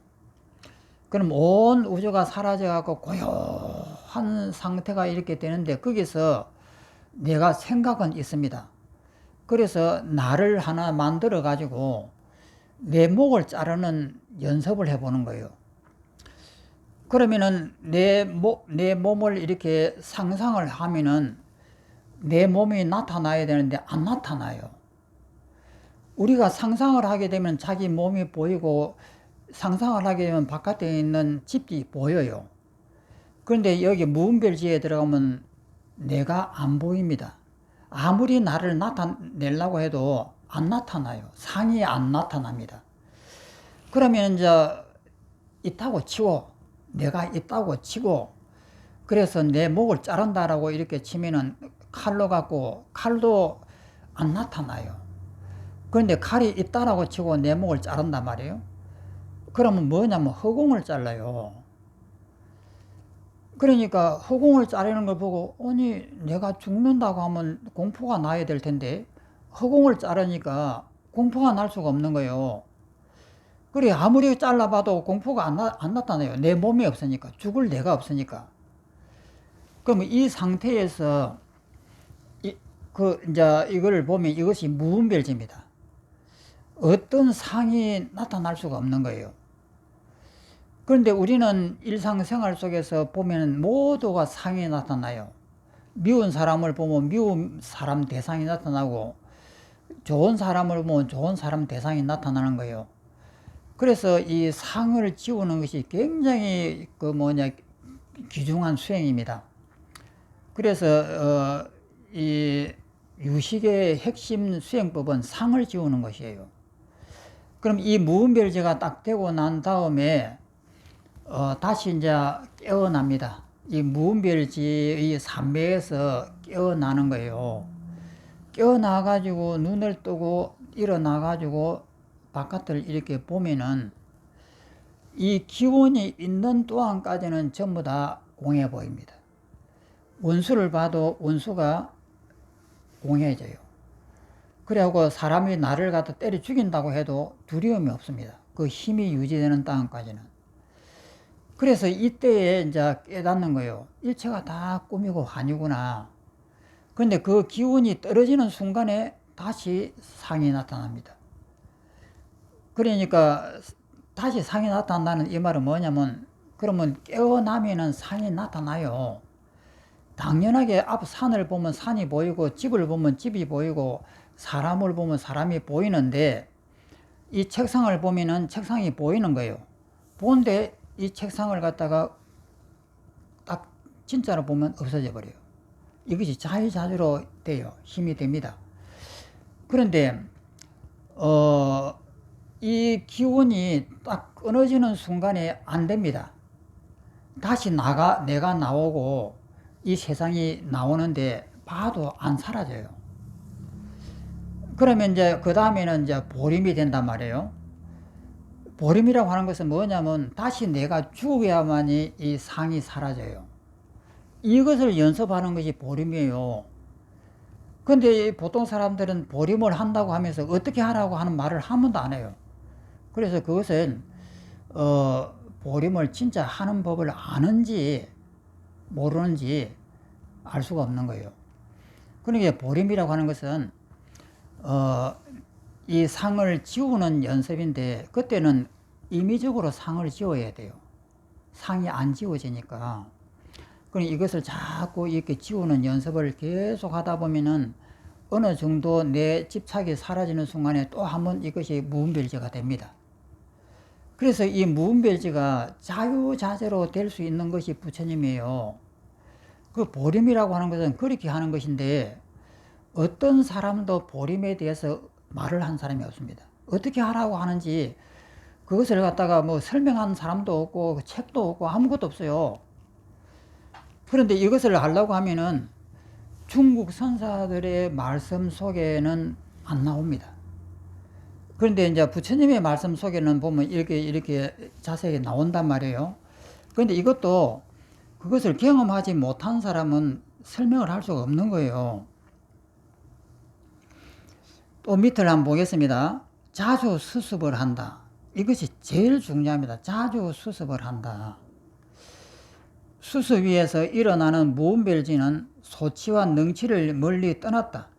그럼 온 우주가 사라져 갖고 고요한 상태가 이렇게 되는데 거기서 내가 생각은 있습니다. 그래서 나를 하나 만들어 가지고 내 목을 자르는 연습을 해보는 거예요. 그러면은 내 몸을 이렇게 상상을 하면은 내 몸이 나타나야 되는데 안 나타나요. 우리가 상상을 하게 되면 자기 몸이 보이고 상상을 하게 되면 바깥에 있는 집이 보여요. 그런데 여기 무분별지에 들어가면 내가 안 보입니다. 아무리 나를 나타내려고 해도 안 나타나요. 상이 안 나타납니다. 그러면 이제 있다고 치고, 내가 있다고 치고, 그래서 내 목을 자른다라고 이렇게 치면은 칼로 갖고 칼도 안 나타나요. 그런데 칼이 있다라고 치고 내 목을 자른단 말이에요. 그러면 뭐냐면 허공을 잘라요. 그러니까 허공을 자르는 걸 보고, 아니 내가 죽는다고 하면 공포가 나야 될 텐데 허공을 자르니까 공포가 날 수가 없는 거예요. 그래 아무리 잘라봐도 공포가 안 나타나요. 내 몸이 없으니까, 죽을 내가 없으니까. 그러면 이 상태에서 이제 이걸 보면 이것이 무분별지입니다. 어떤 상이 나타날 수가 없는 거예요. 그런데 우리는 일상생활 속에서 보면 모두가 상이 나타나요. 미운 사람을 보면 미운 사람 대상이 나타나고, 좋은 사람을 보면 좋은 사람 대상이 나타나는 거예요. 그래서 이 상을 지우는 것이 굉장히 귀중한 수행입니다. 그래서 이 유식의 핵심 수행법은 상을 지우는 것이에요. 그럼 이 무분별지가 딱 되고 난 다음에 다시 이제 깨어납니다. 이 무분별지의 삼매에서 깨어나는 거예요. 깨어나가지고 눈을 뜨고 일어나가지고 바깥을 이렇게 보면은 이 기운이 있는 동안까지는 전부 다 공해 보입니다. 원수를 봐도 원수가 공해져요. 그래갖고 사람이 나를 갖다 때려 죽인다고 해도 두려움이 없습니다. 그 힘이 유지되는 땅까지는. 그래서 이때에 이제 깨닫는 거예요. 일체가 다 꿈이고 환이구나. 그런데 그 기운이 떨어지는 순간에 다시 상이 나타납니다. 그러니까 다시 상이 나타난다는 이 말은 뭐냐면, 그러면 깨어나면은 상이 나타나요. 당연하게 앞 산을 보면 산이 보이고, 집을 보면 집이 보이고, 사람을 보면 사람이 보이는데, 이 책상을 보면은 책상이 보이는 거예요. 보는데 이 책상을 갖다가 딱 진짜로 보면 없어져 버려요. 이것이 자유자재로 돼요. 힘이 됩니다. 그런데 이 기운이 딱 끊어지는 순간에 안 됩니다. 다시 내가 나오고 이 세상이 나오는데 봐도 안 사라져요. 그러면 이제 그 다음에는 이제 보림이 된단 말이에요. 보림이라고 하는 것은 뭐냐면 다시 내가 죽어야만이 이 상이 사라져요. 이것을 연습하는 것이 보림이에요. 근데 보통 사람들은 보림을 한다고 하면서 어떻게 하라고 하는 말을 한 번도 안 해요. 그래서 그것은 보림을 진짜 하는 법을 아는지 모르는지 알 수가 없는 거예요. 그러니까 보림이라고 하는 것은 이 상을 지우는 연습인데, 그때는 임의적으로 상을 지워야 돼요. 상이 안 지워지니까. 그럼 이것을 자꾸 이렇게 지우는 연습을 계속 하다 보면은 어느 정도 내 집착이 사라지는 순간에 또 한번 이것이 무분별지가 됩니다. 그래서 이 무분별지가 자유자재로 될 수 있는 것이 부처님이에요. 그 보림이라고 하는 것은 그렇게 하는 것인데, 어떤 사람도 보림에 대해서 말을 한 사람이 없습니다. 어떻게 하라고 하는지 그것을 갖다가 설명한 사람도 없고 책도 없고 아무것도 없어요. 그런데 이것을 하려고 하면은 중국 선사들의 말씀 속에는 안 나옵니다. 그런데 이제 부처님의 말씀 속에는 보면 이렇게 자세히 나온단 말이에요. 그런데 이것도 그것을 경험하지 못한 사람은 설명을 할 수가 없는 거예요. 또 밑을 한번 보겠습니다. 자주 수습을 한다. 이것이 제일 중요합니다. 자주 수습을 한다. 수습 위에서 일어나는 무분별지는 소치와 능치를 멀리 떠났다.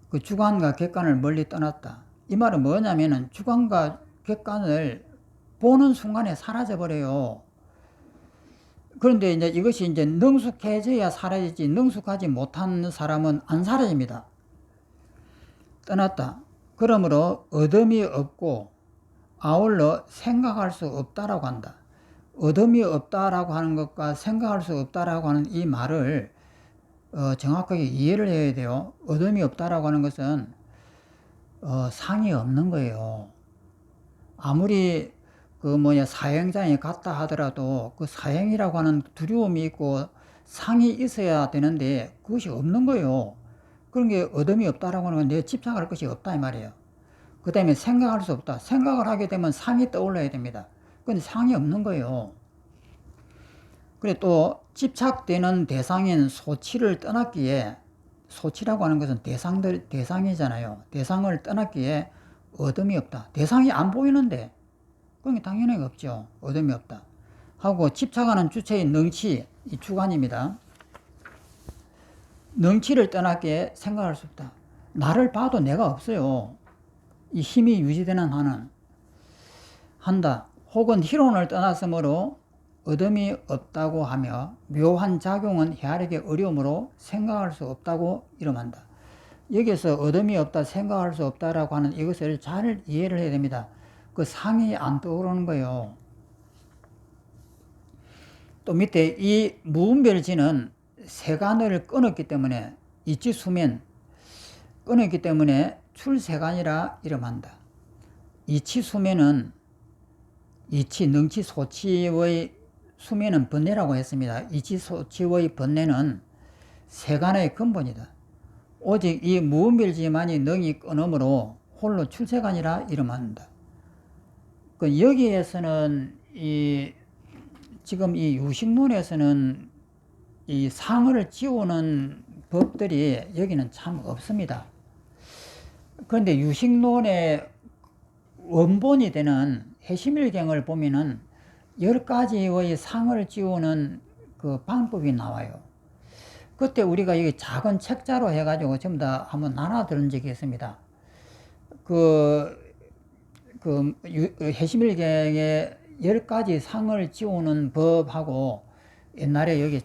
그 주관과 객관을 멀리 떠났다. 이 말은 뭐냐면은 주관과 객관을 보는 순간에 사라져 버려요. 그런데 이제 이것이 이제 능숙해져야 사라지지, 능숙하지 못한 사람은 안 사라집니다. 떠났다. 그러므로 어둠이 없고 아울러 생각할 수 없다라고 한다. 어둠이 없다라고 하는 것과 생각할 수 없다라고 하는 이 말을 정확하게 이해를 해야 돼요. 어둠이 없다라고 하는 것은 상이 없는 거예요. 아무리 사형장에 갔다 하더라도 그 사형이라고 하는 두려움이 있고 상이 있어야 되는데 그것이 없는 거예요. 그런 게 어둠이 없다라고 하는 건 내 집착할 것이 없다 이 말이에요. 그 다음에 생각할 수 없다. 생각을 하게 되면 상이 떠올라야 됩니다. 근데 상이 없는 거예요. 그래 또 집착되는 대상인 소치를 떠났기에, 소치라고 하는 것은 대상이잖아요. 대상을 떠났기에 어둠이 없다. 대상이 안 보이는데 그런 게 당연히 없죠. 어둠이 없다. 하고 집착하는 주체인 능치, 이 주관입니다. 능치를 떠났기에 생각할 수 없다. 나를 봐도 내가 없어요. 이 힘이 유지되는 한은 한다. 혹은 희론을 떠났으므로 어둠이 없다고 하며 묘한 작용은 헤아리기 어려우므로 생각할 수 없다고 이름한다. 여기서 어둠이 없다, 생각할 수 없다라고 하는 이것을 잘 이해를 해야 됩니다. 그 상이 안 떠오르는 거예요. 또 밑에 이 무분별지는 세간을 끊었기 때문에, 이치 수면 끊었기 때문에 출세간이라 이름한다. 이치 수면은 이치, 능치, 소치의 수면은 번뇌라고 했습니다. 이치, 소치의 번뇌는 세간의 근본이다. 오직 이 무분별지만이 능이 끊음으로 홀로 출세간이라 이름한다. 그 여기에서는 지금 이 유식론에서는 이 상을 지우는 법들이 여기는 참 없습니다. 그런데 유식론의 원본이 되는 해심일경을 보면은 10가지의 상을 지우는 그 방법이 나와요. 그때 우리가 여기 작은 책자로 해가지고 전부 다 한번 나눠 들은 적이 있습니다. 해심일경의 10가지 상을 지우는 법하고 옛날에 여기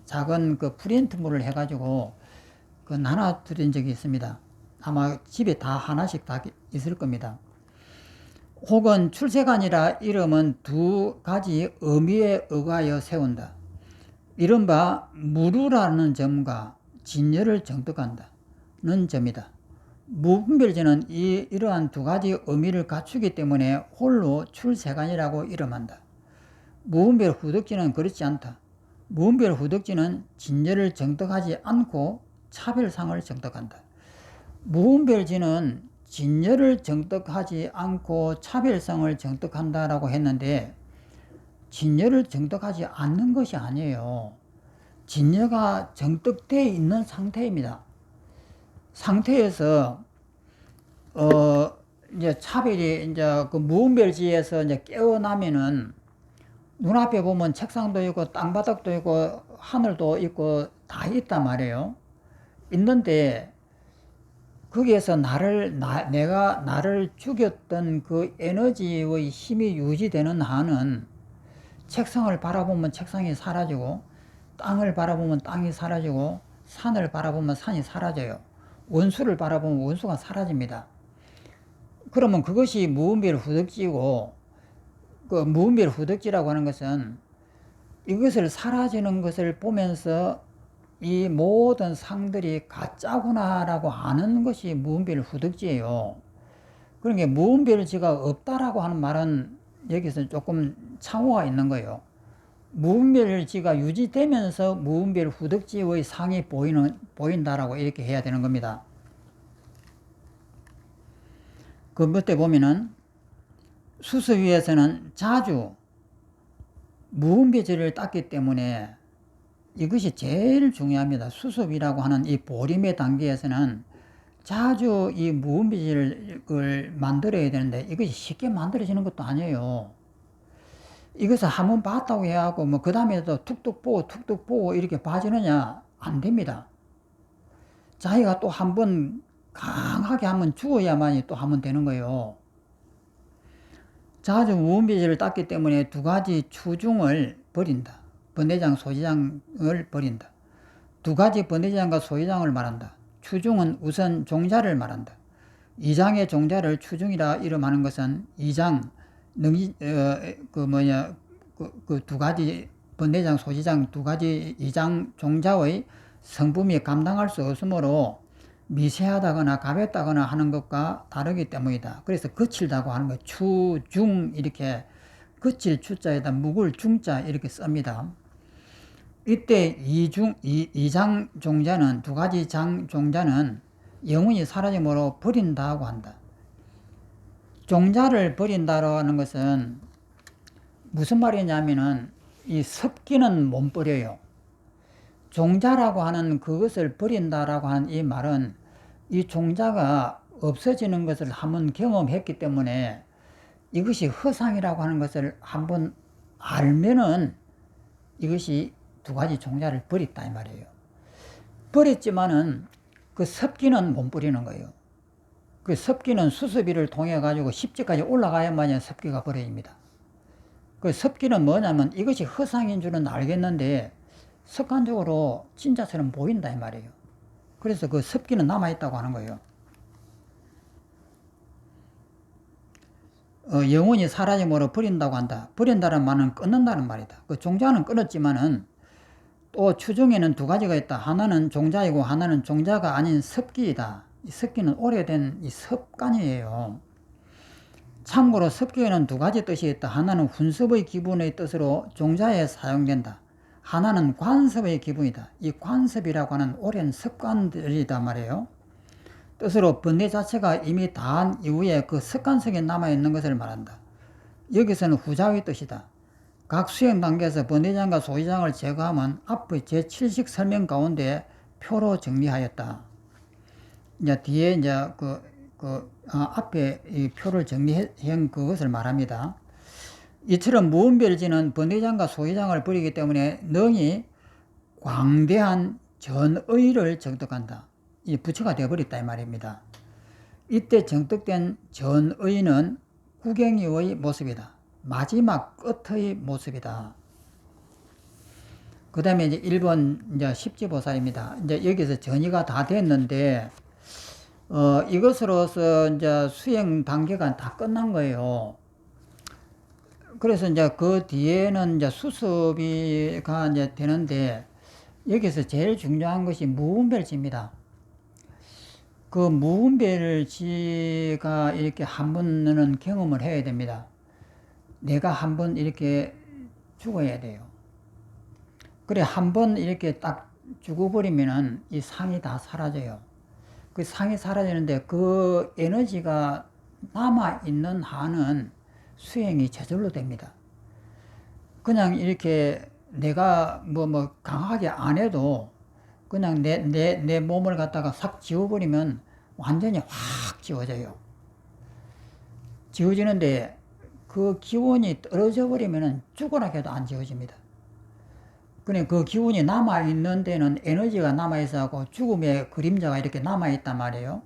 작은 그 프린트물을 해가지고 그 나눠 드린 적이 있습니다. 아마 집에 다 하나씩 다 있을 겁니다. 혹은 출세간이라 이름은 2가지 의미에 의하여 세운다. 이른바 무루라는 점과 진열을 정득한다는 점이다. 무분별지는 이러한 2가지 의미를 갖추기 때문에 홀로 출세간이라고 이름한다. 무분별 후덕지는 그렇지 않다. 무분별 후덕지는 진열을 정득하지 않고 차별상을 정득한다. 무분별지는 진열을 정득하지 않고 차별성을 정득한다라고 했는데 진열을 정득하지 않는 것이 아니에요. 진열가 정득되어 있는 상태입니다. 상태에서 이제 차별이 이제 그 무분별지에서 이제 깨어나면은 눈앞에 보면 책상도 있고 땅바닥도 있고 하늘도 있고 다 있단 말이에요. 있는데 거기에서 내가 나를 죽였던 그 에너지의 힘이 유지되는 한은 책상을 바라보면 책상이 사라지고 땅을 바라보면 땅이 사라지고 산을 바라보면 산이 사라져요. 원수를 바라보면 원수가 사라집니다. 그러면 그것이 무분별 후덕지고, 그 무분별 후덕지라고 하는 것은 이것을 사라지는 것을 보면서 이 모든 상들이 가짜구나라고 아는 것이 무분별 후덕지예요. 그러니까 무분별지가 없다라고 하는 말은 여기서 조금 창호가 있는 거예요. 무분별지가 유지되면서 무분별 후덕지의 상이 보인다라고 이렇게 해야 되는 겁니다. 그 밑에 보면은 수수위에서는 자주 무분별지를 땄기 때문에 이것이 제일 중요합니다. 수습이라고 하는 이 보림의 단계에서는 자주 이 무분별지를 만들어야 되는데 이것이 쉽게 만들어지는 것도 아니에요. 이것을 한번 봤다고 해갖고 그 다음에도 툭툭 보고 이렇게 봐지느냐? 안 됩니다. 자기가 또 한번 강하게 한번 죽어야만이 또 한번 되는 거예요. 자주 무분별지를 땄기 때문에 2가지 추중을 버린다. 번뇌장, 소지장을 버린다. 2가지 번뇌장과 소지장을 말한다. 추중은 우선 종자를 말한다. 2장의 종자를 추중이라 이름하는 것은 2장, 그 2가지 번뇌장, 소지장 2가지 2장 종자의 성품이 감당할 수 없으므로 미세하다거나 가볍다거나 하는 것과 다르기 때문이다. 그래서 거칠다고 하는 거 추, 중 이렇게 거칠 추자에다 묵을 중자 이렇게 씁니다. 이때 이장 종자는 두 가지 장 종자는 영원히 사라짐으로 버린다고 한다. 종자를 버린다라는 것은 무슨 말이냐면은 이 습기는 못 버려요. 종자라고 하는 그것을 버린다라고 하는 이 말은 이 종자가 없어지는 것을 한번 경험했기 때문에 이것이 허상이라고 하는 것을 한번 알면은 이것이 두 가지 종자를 버렸다 이 말이에요. 버렸지만은 그 습기는 못 버리는 거예요. 그 습기는 수습비를 통해 가지고 10지까지 올라가야만 습기가 버려집니다. 그 습기는 뭐냐면 이것이 허상인 줄은 알겠는데 습관적으로 진짜처럼 보인다 이 말이에요. 그래서 그 습기는 남아있다고 하는 거예요. 영원히 사라짐으로 버린다고 한다. 버린다는 말은 끊는다는 말이다. 그 종자는 끊었지만은 또 추중에는 두 가지가 있다. 하나는 종자이고 하나는 종자가 아닌 습기이다. 이 습기는 오래된 이 습관이에요. 참고로 습기에는 두 가지 뜻이 있다. 하나는 훈습의 기분의 뜻으로 종자에 사용된다. 하나는 관습의 기분이다. 이 관습이라고 하는 오랜 습관들이다 말이에요. 뜻으로 번뇌 자체가 이미 다한 이후에 그 습관성에 남아있는 것을 말한다. 여기서는 후자의 뜻이다. 각 수행 단계에서 번뇌장과 소위장을 제거하면 앞의 제7식 설명 가운데 표로 정리하였다. 이제 뒤에 이제 앞에 이 표를 정리한 그것을 말합니다. 이처럼 무은별지는 번뇌장과 소위장을 버리기 때문에 능히 광대한 전의를 정득한다. 이 부처가 되어버렸다 이 말입니다. 이때 정득된 전의는 구경이의 모습이다. 마지막 끝의 모습이다. 그 다음에 이제 1번 이제 십지보살입니다. 이제 여기서 전의가 다 됐는데, 이것으로서 이제 수행 단계가 다 끝난 거예요. 그래서 이제 그 뒤에는 이제 수습이가 이제 되는데, 여기서 제일 중요한 것이 무분별지입니다. 그 무분별지가 이렇게 한 번은 경험을 해야 됩니다. 내가 한 번 이렇게 죽어야 돼요. 그래, 한 번 이렇게 딱 죽어버리면은 이 상이 다 사라져요. 그 상이 사라지는데 그 에너지가 남아있는 한은 수행이 저절로 됩니다. 그냥 이렇게 내가 뭐 강하게 안 해도 그냥 내 몸을 갖다가 싹 지워버리면 완전히 확 지워져요. 지워지는데 그 기운이 떨어져 버리면 죽어라 해도 안 지워집니다. 그래, 그 기운이 남아있는 데는 에너지가 남아있어서 죽음의 그림자가 이렇게 남아있단 말이에요.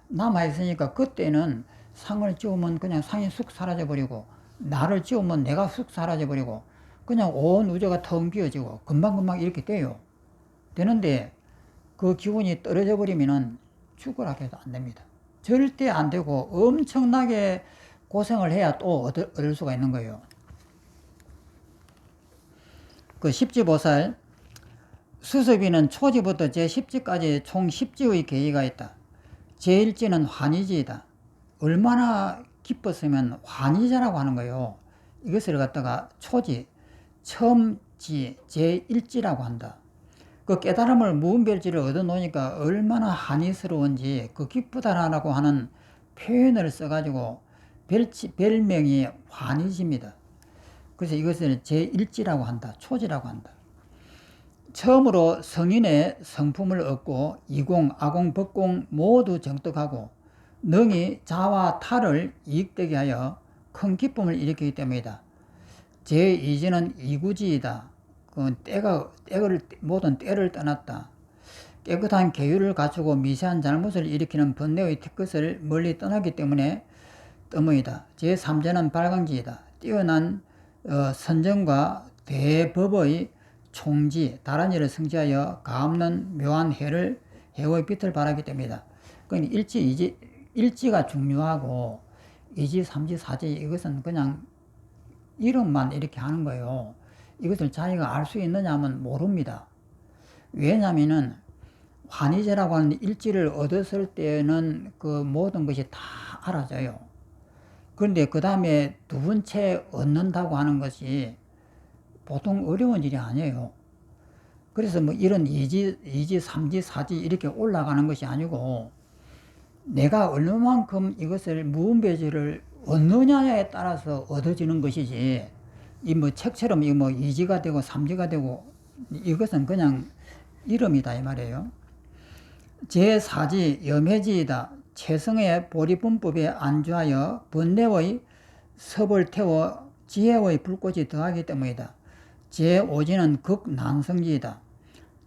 남아있으니까 그때는 상을 지우면 그냥 상이 쑥 사라져버리고, 나를 지우면 내가 쑥 사라져버리고, 그냥 온 우주가 텅 비어지고, 금방금방 이렇게 돼요. 되는데, 그 기운이 떨어져 버리면은 죽으라 해도 안 됩니다. 절대 안 되고, 엄청나게 고생을 해야 또 얻을 수가 있는 거예요. 그 십지보살, 수습이는 초지부터 제10지까지 총 10지의 계의가 있다. 제1지는 환희지이다. 얼마나 기뻤으면 환희자라고 하는 거예요. 이것을 갖다가 초지, 처음지, 제1지라고 한다. 그 깨달음을 무분별지를 얻어놓으니까 얼마나 한이스러운지 그 기쁘다라고 하는 표현을 써가지고 별명이 환희지입니다. 그래서 이것을 제1지라고 한다. 초지라고 한다. 처음으로 성인의 성품을 얻고 이공, 아공, 법공 모두 정득하고 능히 자와 타를 이익되게 하여 큰 기쁨을 일으키기 때문이다. 제2지는 이구지이다. 그 모든 때를 떠났다. 깨끗한 계율을 갖추고 미세한 잘못을 일으키는 번뇌의 티끝을 멀리 떠나기 때문에 때문이다. 제3지는 발광지이다. 뛰어난 선정과 대법의 총지, 다른 일을 성취하여 가없는 묘한 해의 빛을 발하기 때문이다. 그러니까 일지가 중요하고, 2지, 3지, 4지, 이것은 그냥 이름만 이렇게 하는 거예요. 이것을 자기가 알 수 있느냐 하면 모릅니다. 왜냐면은, 환희제라고 하는 일지를 얻었을 때는 그 모든 것이 다 알아져요. 그런데 그 다음에 두 번째 얻는다고 하는 것이 보통 어려운 일이 아니에요. 그래서 뭐 이런 2지, 3지, 4지 이렇게 올라가는 것이 아니고 내가 얼마만큼 이것을 무분별지를 얻느냐에 따라서 얻어지는 것이지, 이 뭐 책처럼 이 뭐 2지가 되고 3지가 되고 이것은 그냥 이름이다 이 말이에요. 제4지 염해지이다. 체성의 보리분법에 안주하여 번뇌의 섭을 태워 지혜의 불꽃이 더하기 때문이다. 제5지는 극난성지이다.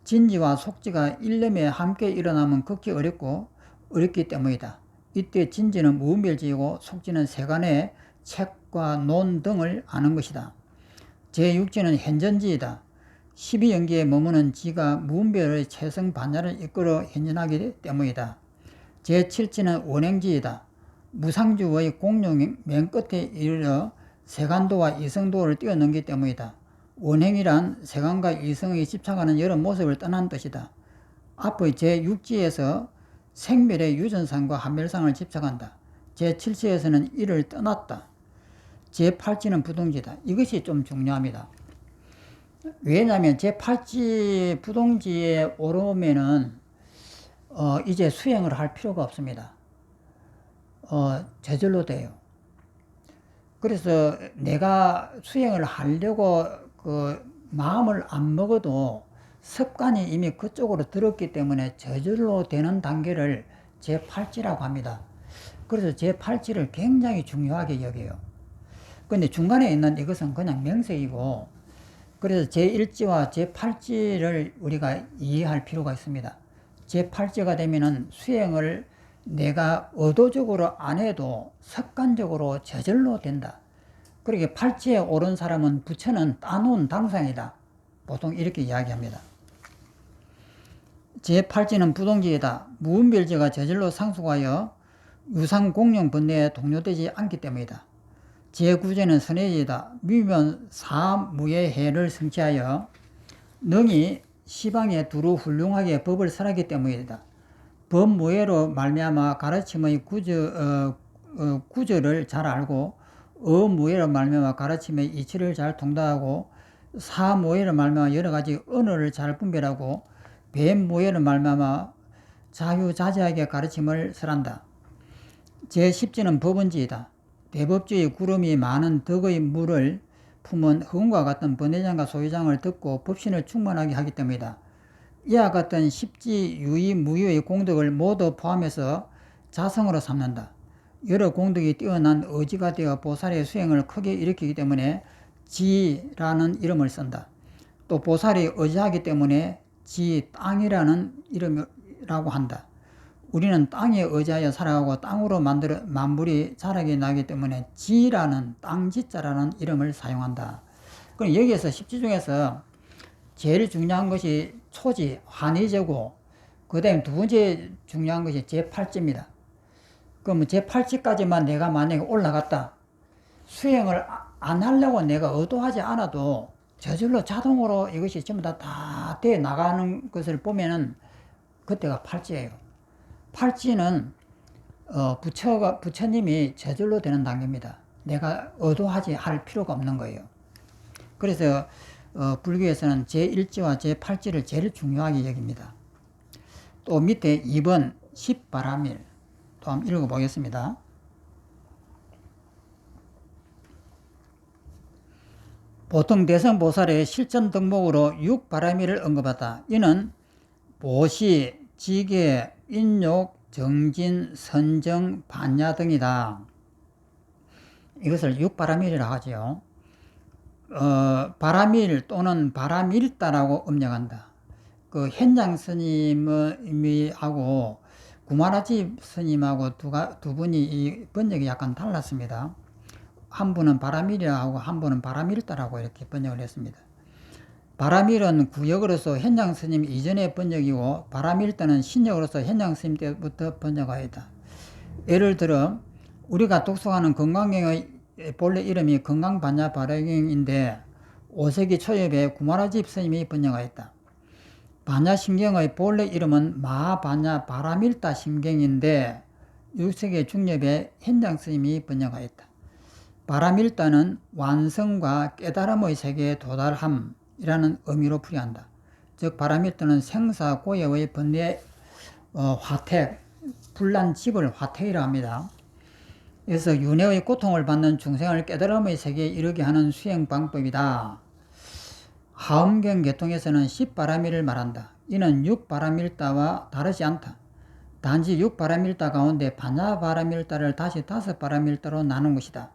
진지와 속지가 일념에 함께 일어나면 극히 어렵기 때문이다. 이때 진지는 무분별지이고 속지는 세간의 책과 논 등을 아는 것이다. 제6지는 현전지이다. 12연기에 머무는 지가 무분별의 체성 반야를 이끌어 현전하기 때문이다. 제7지는 원행지이다. 무상주의 공룡 맨 끝에 이르러 세간도와 이성도를 뛰어넘기 때문이다. 원행이란 세간과 이성에 집착하는 여러 모습을 떠난 뜻이다. 앞의 제6지에서 생멸의 유전상과 한멸상을 집착한다. 제7지에서는 이를 떠났다. 제8지는 부동지다. 이것이 좀 중요합니다. 왜냐하면 제8지 부동지에 오르면은 이제 수행을 할 필요가 없습니다. 저절로 돼요. 그래서 내가 수행을 하려고 그 마음을 안 먹어도 습관이 이미 그쪽으로 들었기 때문에 저절로 되는 단계를 제8지라고 합니다. 그래서 제8지를 굉장히 중요하게 여겨요. 근데 중간에 있는 이것은 그냥 명색이고, 그래서 제1지와 제8지를 우리가 이해할 필요가 있습니다. 제8지가 되면은 수행을 내가 의도적으로 안 해도 습관적으로 저절로 된다. 그렇게 8지에 오른 사람은 부처는 따놓은 당상이다. 보통 이렇게 이야기합니다. 제8지는 부동지이다. 무분별지가 저절로 상속하여 유상공룡 번뇌에 동요되지 않기 때문이다. 제9지는 선해지이다. 미면 사무예해를 성취하여 능히 시방에 두루 훌륭하게 법을 설하기 때문이다. 법무예로 말미암아 가르침의 구절을 잘 알고, 어무예로 말미암아 가르침의 이치를 잘 통달하고, 사무예로 말미암아 여러 가지 언어를 잘 분별하고, 배무예로 말미암아 자유자재하게 가르침을 설한다. 제10지는 법원지이다. 대법주의 구름이 많은 덕의 물을 품은 흑운과 같은 번뇌장과 소유장을 듣고 법신을 충만하게 하기 때문이다. 이와 같은 십지, 유의, 무의의 공덕을 모두 포함해서 자성으로 삼는다. 여러 공덕이 뛰어난 의지가 되어 보살의 수행을 크게 일으키기 때문에 지라는 이름을 쓴다. 또 보살이 의지하기 때문에 지 땅이라는 이름이라고 한다. 우리는 땅에 의지하여 살아가고 땅으로 만물이 자라게 나기 때문에 지라는 땅지자라는 이름을 사용한다. 그럼 여기에서 십지 중에서 제일 중요한 것이 초지, 환희제고, 그 다음에 두 번째 중요한 것이 제8지입니다. 그럼 제8지까지만 내가 만약에 올라갔다. 수행을 안 하려고 내가 의도하지 않아도 저절로 자동으로 이것이 전부 다 돼 나가는 것을 보면은 그때가 8지예요. 8지는 부처님이 저절로 되는 단계입니다. 내가 의도하지 할 필요가 없는 거예요. 그래서 불교에서는 제1지와 제8지를 제일 중요하게 여깁니다. 또 밑에 2번 10바라밀 또 한번 읽어보겠습니다. 보통 대성보살의 실천 덕목으로 6바라밀을 언급하다. 이는 보시, 지계, 인욕, 정진, 선정, 반야 등이다. 이것을 6바라밀이라고 하죠. 바라밀 또는 바라밀다라고 음력한다. 그 현장 스님하고 구마라집 스님하고 두 분이 이 번역이 약간 달랐습니다. 한 분은 바라밀이라고 하고 한 분은 바라밀다라고 이렇게 번역을 했습니다. 바라밀은 구역으로서 현장 스님 이전의 번역이고, 바라밀다는 신역으로서 현장 스님 때부터 번역하였다. 예를 들어 우리가 독서하는 건강경의 본래 이름이 건강반야 발행인데 5세기 초엽에 구마라집 스님이 번역하였다. 반야심경의 본래 이름은 마반야 바라밀다 심경인데 6세기 중엽에 현장 스님이 번역하였다. 바라밀다는 완성과 깨달음의 세계에 도달함이라는 의미로 풀이한다. 즉 바라밀다는 생사 고해의 번뇌 화택, 불난집을 화택이라 합니다. 그래서 윤회의 고통을 받는 중생을 깨달음의 세계에 이르게 하는 수행 방법이다. 하엄경 계통에서는 10바라밀을 말한다. 이는 6바라밀다와 다르지 않다. 단지 6바라밀다 가운데 반야바라밀다를 다시 5바라밀다로 나눈 것이다.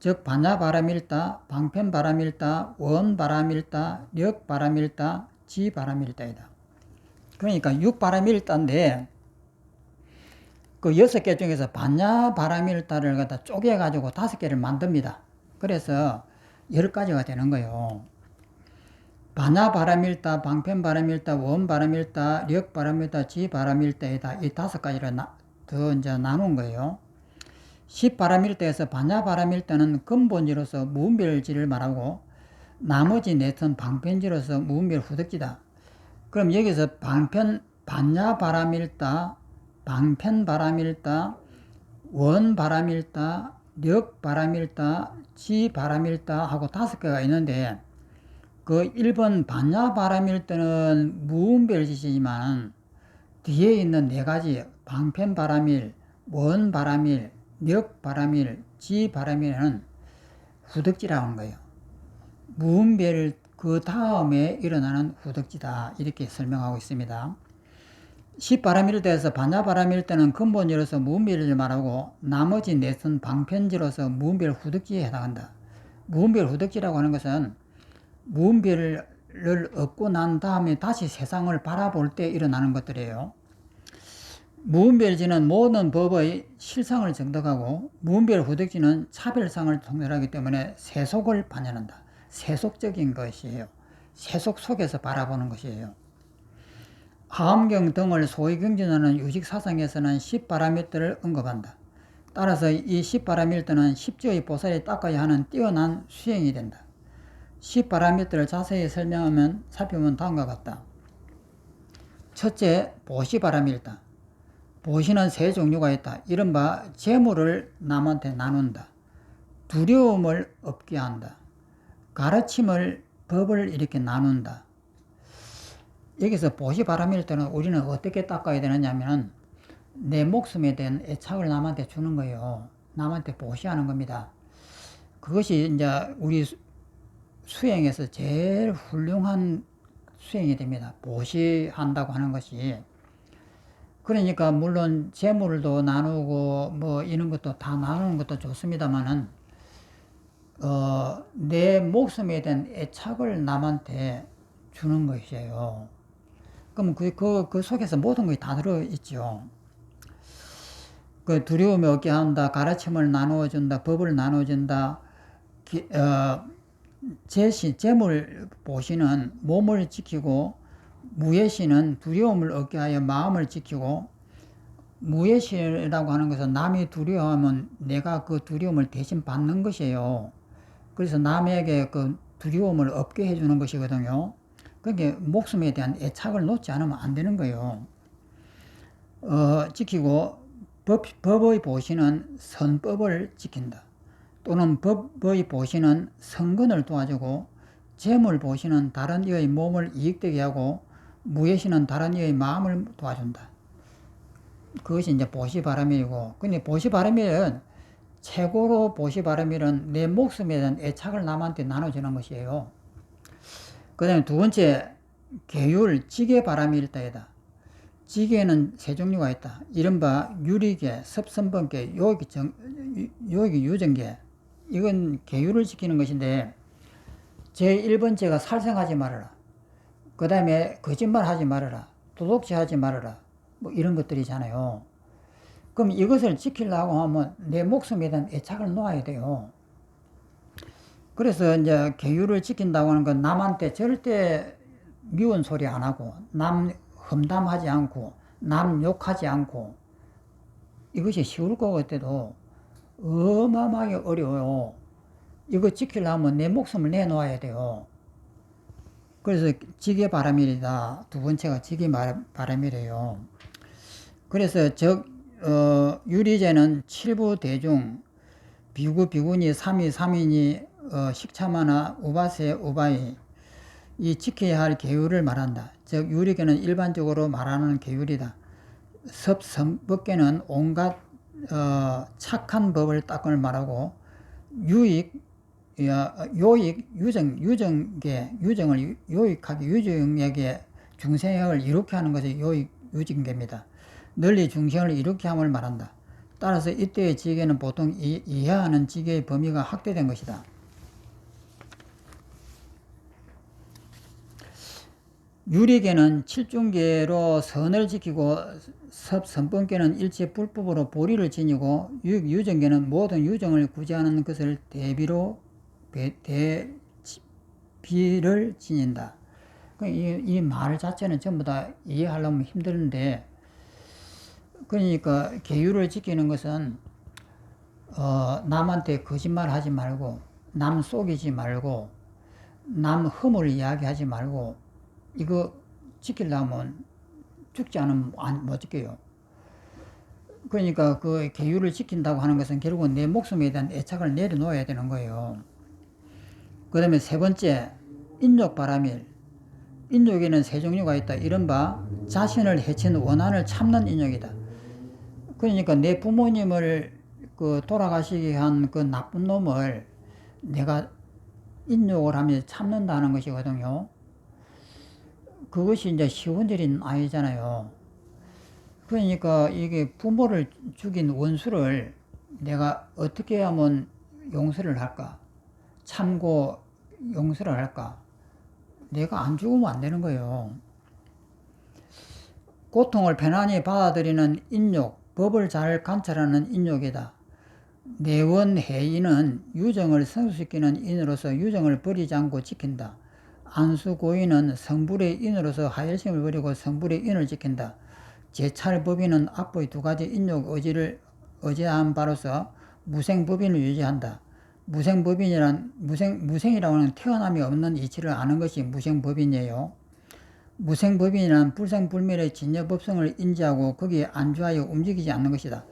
즉 반야바라밀다, 방편바라밀다, 원바라밀다, 력바라밀다, 지바라밀다이다. 그러니까 6바라밀다인데 그 6개 중에서 반야바라밀다를 갖다 쪼개가지고 5개를 만듭니다. 그래서 10가지가 되는 거예요. 반야바라밀다, 방편바라밀다, 원바라밀다, 력바라밀다, 지바라밀다이다. 이 5가지를 더 이제 나눈 거예요. 10바라밀다에서 반야바라밀다는 근본지로서 무분별지를 말하고 나머지 넷은 방편지로서 무분별 후득지다. 그럼 여기서 반야바라밀다, 방편바라밀다, 원바라밀다, 력바라밀다, 지바라밀다 하고 5개가 있는데 그 1번 반야바라밀다는 무분별지지만 뒤에 있는 4가지 방편바라밀, 원바라밀, 력바라밀, 지바라밀은 후득지라고 하는 거예요. 무분별 그 다음에 일어나는 후득지다 이렇게 설명하고 있습니다. 10바라밀다에서 반야바라밀다는 근본지로서 무분별을 말하고 나머지 넷은 방편지로서 무분별 후득지에 해당한다. 무분별 후득지라고 하는 것은 무분별을 얻고 난 다음에 다시 세상을 바라볼 때 일어나는 것들이에요. 무분별지는 모든 법의 실상을 정독하고 무분별 후득지는 차별상을 통렬하기 때문에 세속을 반영한다. 세속적인 것이에요. 세속 속에서 바라보는 것이에요. 하엄경 등을 소위 경전하는 유식사상에서는 10바라밀다를 언급한다. 따라서 이 10바라밀다는 10지의 보살이 닦아야 하는 뛰어난 수행이 된다. 10바라밀다를 자세히 살펴보면 다음과 같다. 첫째, 보시바라밀다. 보시는 3종류가 있다. 이른바 재물을 남한테 나눈다. 두려움을 없게 한다. 가르침을, 법을 이렇게 나눈다. 여기서 보시바라밀다는 우리는 어떻게 닦아야 되느냐 하면 내 목숨에 대한 애착을 남한테 주는 거예요. 남한테 보시하는 겁니다. 그것이 이제 우리 수행에서 제일 훌륭한 수행이 됩니다. 보시한다고 하는 것이. 그러니까 물론 재물도 나누고 뭐 이런 것도 다 나누는 것도 좋습니다만은 내 목숨에 대한 애착을 남한테 주는 것이에요. 그럼 그 속에서 모든 것이 다 들어있죠. 그 두려움이 없게 한다, 가르침을 나누어준다, 법을 나누어준다, 재물 보시는 몸을 지키고, 무예시는 두려움을 얻게 하여 마음을 지키고, 무예시라고 하는 것은 남이 두려워하면 내가 그 두려움을 대신 받는 것이에요. 그래서 남에게 그 두려움을 없게 해주는 것이거든요. 그러니까 목숨에 대한 애착을 놓지 않으면 안 되는 거예요. 지키고 법의 보시는 선법을 지킨다. 또는 법의 보시는 성근을 도와주고 재물 보시는 다른 이의 몸을 이익되게 하고 무예시는 다른 이의 마음을 도와준다. 그것이 이제 보시바라밀이고, 근데 보시바라밀은 최고로 보시바라밀은 내 목숨에 대한 애착을 남한테 나눠주는 것이에요. 그 다음에 두 번째, 계율, 지게바라밀다이다. 지게는 3종류가 있다. 이른바 유리계, 섭선번계, 요기 유정계. 이건 계율을 지키는 것인데, 제1번째가 살생하지 말아라. 그 다음에 거짓말하지 말아라. 도둑질하지 말아라. 뭐 이런 것들이잖아요. 그럼 이것을 지키려고 하면 내 목숨에 대한 애착을 놓아야 돼요. 그래서 이제 계율을 지킨다고 하는 건 남한테 절대 미운 소리 안 하고, 남 험담하지 않고, 남 욕하지 않고, 이것이 쉬울 것 같아도 어마어마하게 어려워요. 이거 지키려면 내 목숨을 내놓아야 돼요. 그래서 지게바람일이다. 두 번째가 지게바람이래요. 그래서 유리제는 칠부대중, 비구비구니, 삼이삼이니, 식차마나, 우바세, 우바이, 이 지켜야 할 계율을 말한다. 즉 유리계는 일반적으로 말하는 계율이다. 섭성법계는 온갖 착한 법을 닦을 말하고, 요익, 유정을 요익하게, 유정에게 중생을 이롭게 하는 것이 유정계입니다. 널리 중생을 이롭게 함을 말한다. 따라서 이때의 지계는 보통 이해하는 지계의 범위가 확대된 것이다. 유리계는 칠중계로 선을 지키고, 선법계는 일체 불법으로 보리를 지니고, 유정계는 모든 유정을 구제하는 것을 대비를 지닌다. 이 말 자체는 전부 다 이해하려면 힘드는데, 그러니까 계율을 지키는 것은 남한테 거짓말 하지 말고, 남 속이지 말고, 남 허물 이야기하지 말고, 이거 지키려면 죽지 않으면 못 지켜요. 그러니까 그 계율을 지킨다고 하는 것은 결국은 내 목숨에 대한 애착을 내려놓아야 되는 거예요. 그 다음에 세 번째, 인욕바람일. 인욕에는 세 종류가 있다. 이른바 자신을 해친 원한을 참는 인욕이다. 그러니까 내 부모님을 돌아가시게 한 그 나쁜 놈을 내가 인욕을 하며 참는다는 것이거든요. 그것이 이제 쉬운 일은 아니잖아요. 그러니까 이게 부모를 죽인 원수를 내가 어떻게 하면 용서를 할까? 참고 용서를 할까? 내가 안 죽으면 안 되는 거예요. 고통을 편안히 받아들이는 인욕, 법을 잘 관찰하는 인욕이다. 내원해인은 유정을 성수시키는 인으로서 유정을 버리지 않고 지킨다. 안수고인은 성불의 인으로서 하열심을 버리고 성불의 인을 지킨다. 제찰법인은 앞의 두 가지 인욕 의지를 의지한 바로서 무생법인을 유지한다. 무생이라고 하는 태어남이 없는 이치를 아는 것이 무생법인이에요. 무생법인이란 불생불멸의 진여법성을 인지하고 거기에 안주하여 움직이지 않는 것이다.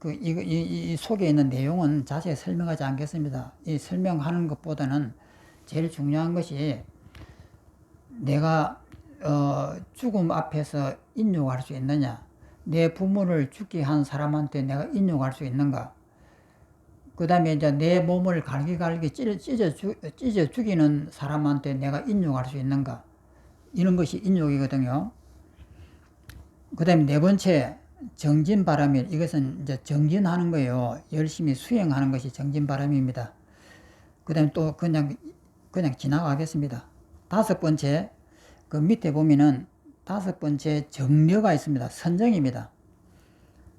이 속에 있는 내용은 자세히 설명하지 않겠습니다. 이 설명하는 것보다는 제일 중요한 것이 내가 죽음 앞에서 인욕할 수 있느냐, 내 부모를 죽게 한 사람한테 내가 인욕할 수 있는가, 그 다음에 이제 내 몸을 갈기갈기 찢어 죽이는 사람한테 내가 인욕할 수 있는가, 이런 것이 인욕이거든요. 그 다음에 네 번째, 정진바람일. 이것은 이제 정진하는 거예요. 열심히 수행하는 것이 정진바람입니다. 그 다음에 또 그냥 지나가겠습니다. 다섯 번째, 그 밑에 보면은 다섯 번째 정려가 있습니다. 선정입니다.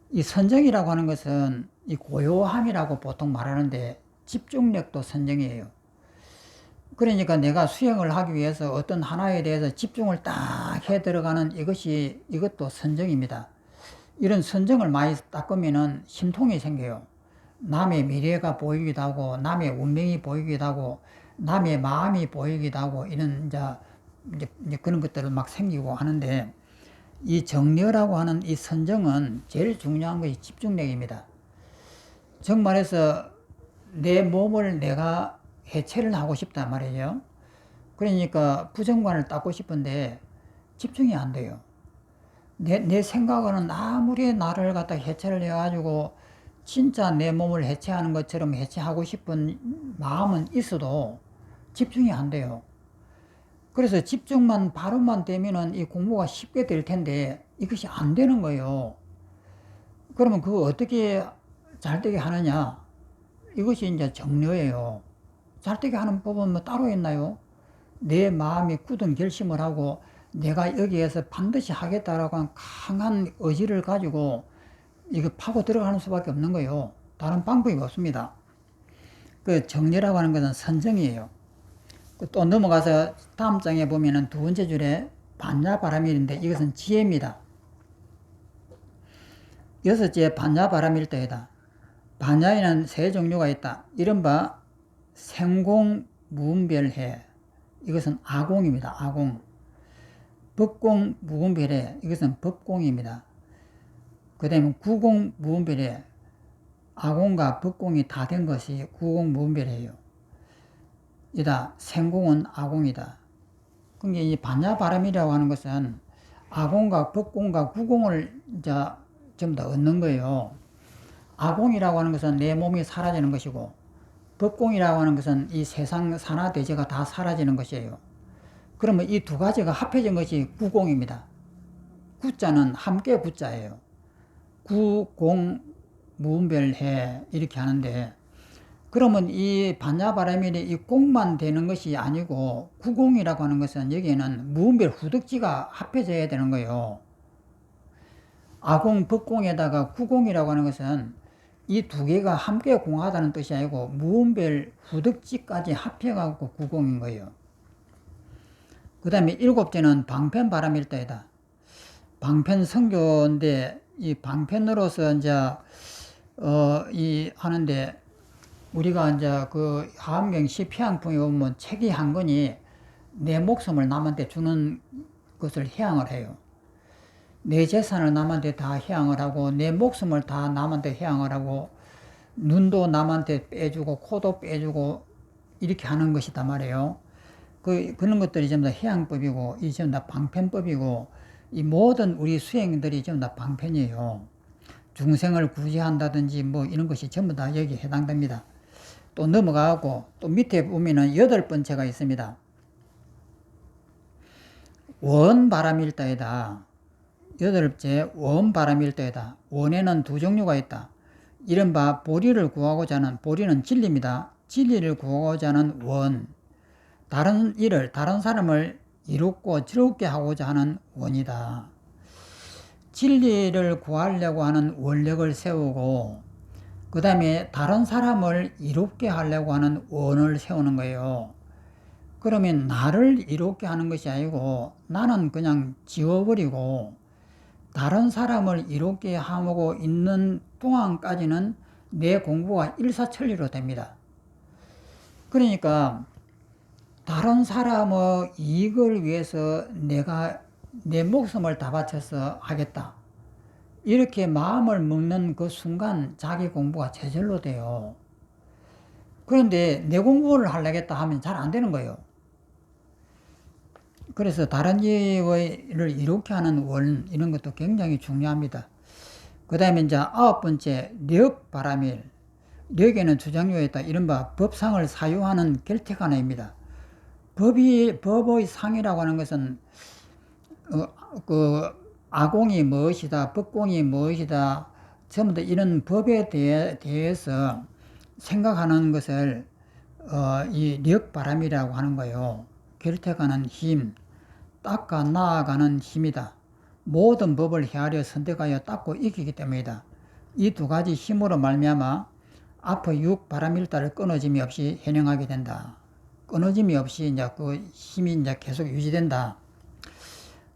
이 선정이라고 하는 것은 이 고요함이라고 보통 말하는데 집중력도 선정이에요. 그러니까 내가 수행을 하기 위해서 어떤 하나에 대해서 집중을 딱 해 들어가는 이것도 선정입니다. 이런 선정을 많이 닦으면은 심통이 생겨요. 남의 미래가 보이기도 하고, 남의 운명이 보이기도 하고, 남의 마음이 보이기도 하고, 이런 이제 그런 것들을 막 생기고 하는데, 이 정려라고 하는 이 선정은 제일 중요한 것이 집중력입니다. 정말해서 내 몸을 내가 해체를 하고 싶단 말이죠. 그러니까 부정관을 닦고 싶은데 집중이 안 돼요. 내 생각은 아무리 나를 갖다 해체를 해가지고 진짜 내 몸을 해체하는 것처럼 해체하고 싶은 마음은 있어도 집중이 안 돼요. 그래서 집중만 바로만 되면은 이 공부가 쉽게 될 텐데 이것이 안 되는 거예요. 그러면 그거 어떻게 잘 되게 하느냐? 이것이 이제 정려예요. 잘 되게 하는 법은 뭐 따로 있나요? 내 마음이 굳은 결심을 하고 내가 여기에서 반드시 하겠다라고 하는 강한 의지를 가지고 이거 파고 들어가는 수밖에 없는 거예요. 다른 방법이 없습니다. 그 정려라고 하는 것은 선정이에요. 또 넘어가서 다음 장에 보면은 두 번째 줄에 반야바라밀인데 이것은 지혜입니다. 여섯째 반야바라밀도이다. 반야에는 세 종류가 있다. 이른바 생공무분별해. 이것은 아공입니다. 아공. 법공 무분별해. 이것은 법공입니다. 그 다음에 구공 무분별해. 아공과 법공이 다 된 것이 구공 무분별해요. 이다. 생공은 아공이다. 그러니까 이 반야바람이라고 하는 것은 아공과 법공과 구공을 이제 전부 다 얻는 거예요. 아공이라고 하는 것은 내 몸이 사라지는 것이고, 법공이라고 하는 것은 이 세상 산하대제가 다 사라지는 것이에요. 그러면 이 두 가지가 합해진 것이 구공입니다. 구자는 함께 구자예요. 구공 무분별해 이렇게 하는데, 그러면 이 반야바라밀이 이 공만 되는 것이 아니고 구공이라고 하는 것은 여기에는 무분별 후덕지가 합해져야 되는 거예요. 아공, 법공에다가 구공이라고 하는 것은 이 두 개가 함께 공하다는 뜻이 아니고 무분별 후덕지까지 합해갖고 구공인 거예요. 그 다음에 일곱째는 방편바라밀다이다. 방편 성교인데 이 방편으로서 이제 이 하는데 우리가 이제 그 하암경 시피양풍에 보면 책이 한 권이 내 목숨을 남한테 주는 것을 해양을 해요. 내 재산을 남한테 다 해양을 하고 내 목숨을 다 남한테 해양을 하고 눈도 남한테 빼주고 코도 빼주고 이렇게 하는 것이단 말이에요. 그런 것들이 전부 다 해양법이고 이 전부 다 방편법이고 이 모든 우리 수행들이 전부 다 방편이에요. 중생을 구제한다든지 뭐 이런 것이 전부 다 여기에 해당됩니다. 또 넘어가고 또 밑에 보면은 8번째가 있습니다. 원바람일다이다. 8번째 원바람일다이다. 원에는 두 종류가 있다. 이른바 보리를 구하고자 하는, 보리는 진리입니다. 진리를 구하고자 하는 원. 다른 일을, 다른 사람을 이롭고 즐겁게 하고자 하는 원이다. 진리를 구하려고 하는 원력을 세우고 그 다음에 다른 사람을 이롭게 하려고 하는 원을 세우는 거예요. 그러면 나를 이롭게 하는 것이 아니고 나는 그냥 지워버리고 다른 사람을 이롭게 하고 있는 동안까지는 내 공부가 일사천리로 됩니다. 그러니까 다른 사람의 이익을 위해서 내가 내 목숨을 다 바쳐서 하겠다. 이렇게 마음을 먹는 그 순간 자기 공부가 저절로 돼요. 그런데 내 공부를 하려겠다 하면 잘 안 되는 거예요. 그래서 다른 일을 이롭게 하는 원, 이런 것도 굉장히 중요합니다. 그 다음에 이제 9번째, 력바라밀. 력에는 두 종류가 있다. 이른바 법상을 사유하는 결택하나입니다. 법의 상이라고 하는 것은 아공이 무엇이다, 법공이 무엇이다, 전부 다 이런 법에 대해서 생각하는 것을 이 력바람이라고 하는 거예요. 결택하는 힘, 닦아 나아가는 힘이다. 모든 법을 헤아려 선택하여 닦고 이기기 때문이다. 이 두 가지 힘으로 말미암아 앞의 6바람일다를 끊어짐이 없이 현행하게 된다. 끊어짐이 없이 이제 그 힘이 이제 계속 유지된다.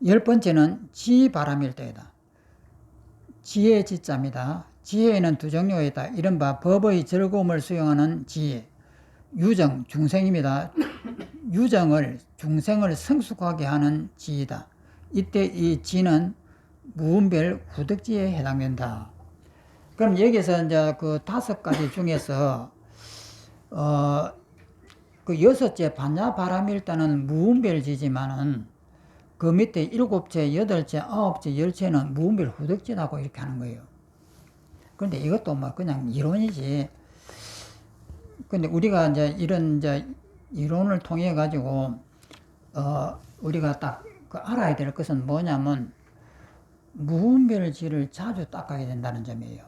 10번째는 지바람일다이다. 지혜 지자입니다. 지혜에는 두 종류가 있다. 이른바 법의 즐거움을 수용하는 지혜. 유정, 중생입니다. 유정을, 중생을 성숙하게 하는 지이다. 이때 이 지는 무분별 구덕지에 해당된다. 그럼 여기서 이제 그 5가지 중에서 그 6째 반야바람일다는 무분별지지만은 그 밑에 7째, 8째, 9째, 10째는 무분별 후덕지라고 이렇게 하는 거예요. 그런데 이것도 뭐 그냥 이론이지. 근데 우리가 이제 이런 이제 이론을 통해 가지고 우리가 딱 그 알아야 될 것은 뭐냐면 무분별지를 자주 닦아야 된다는 점이에요.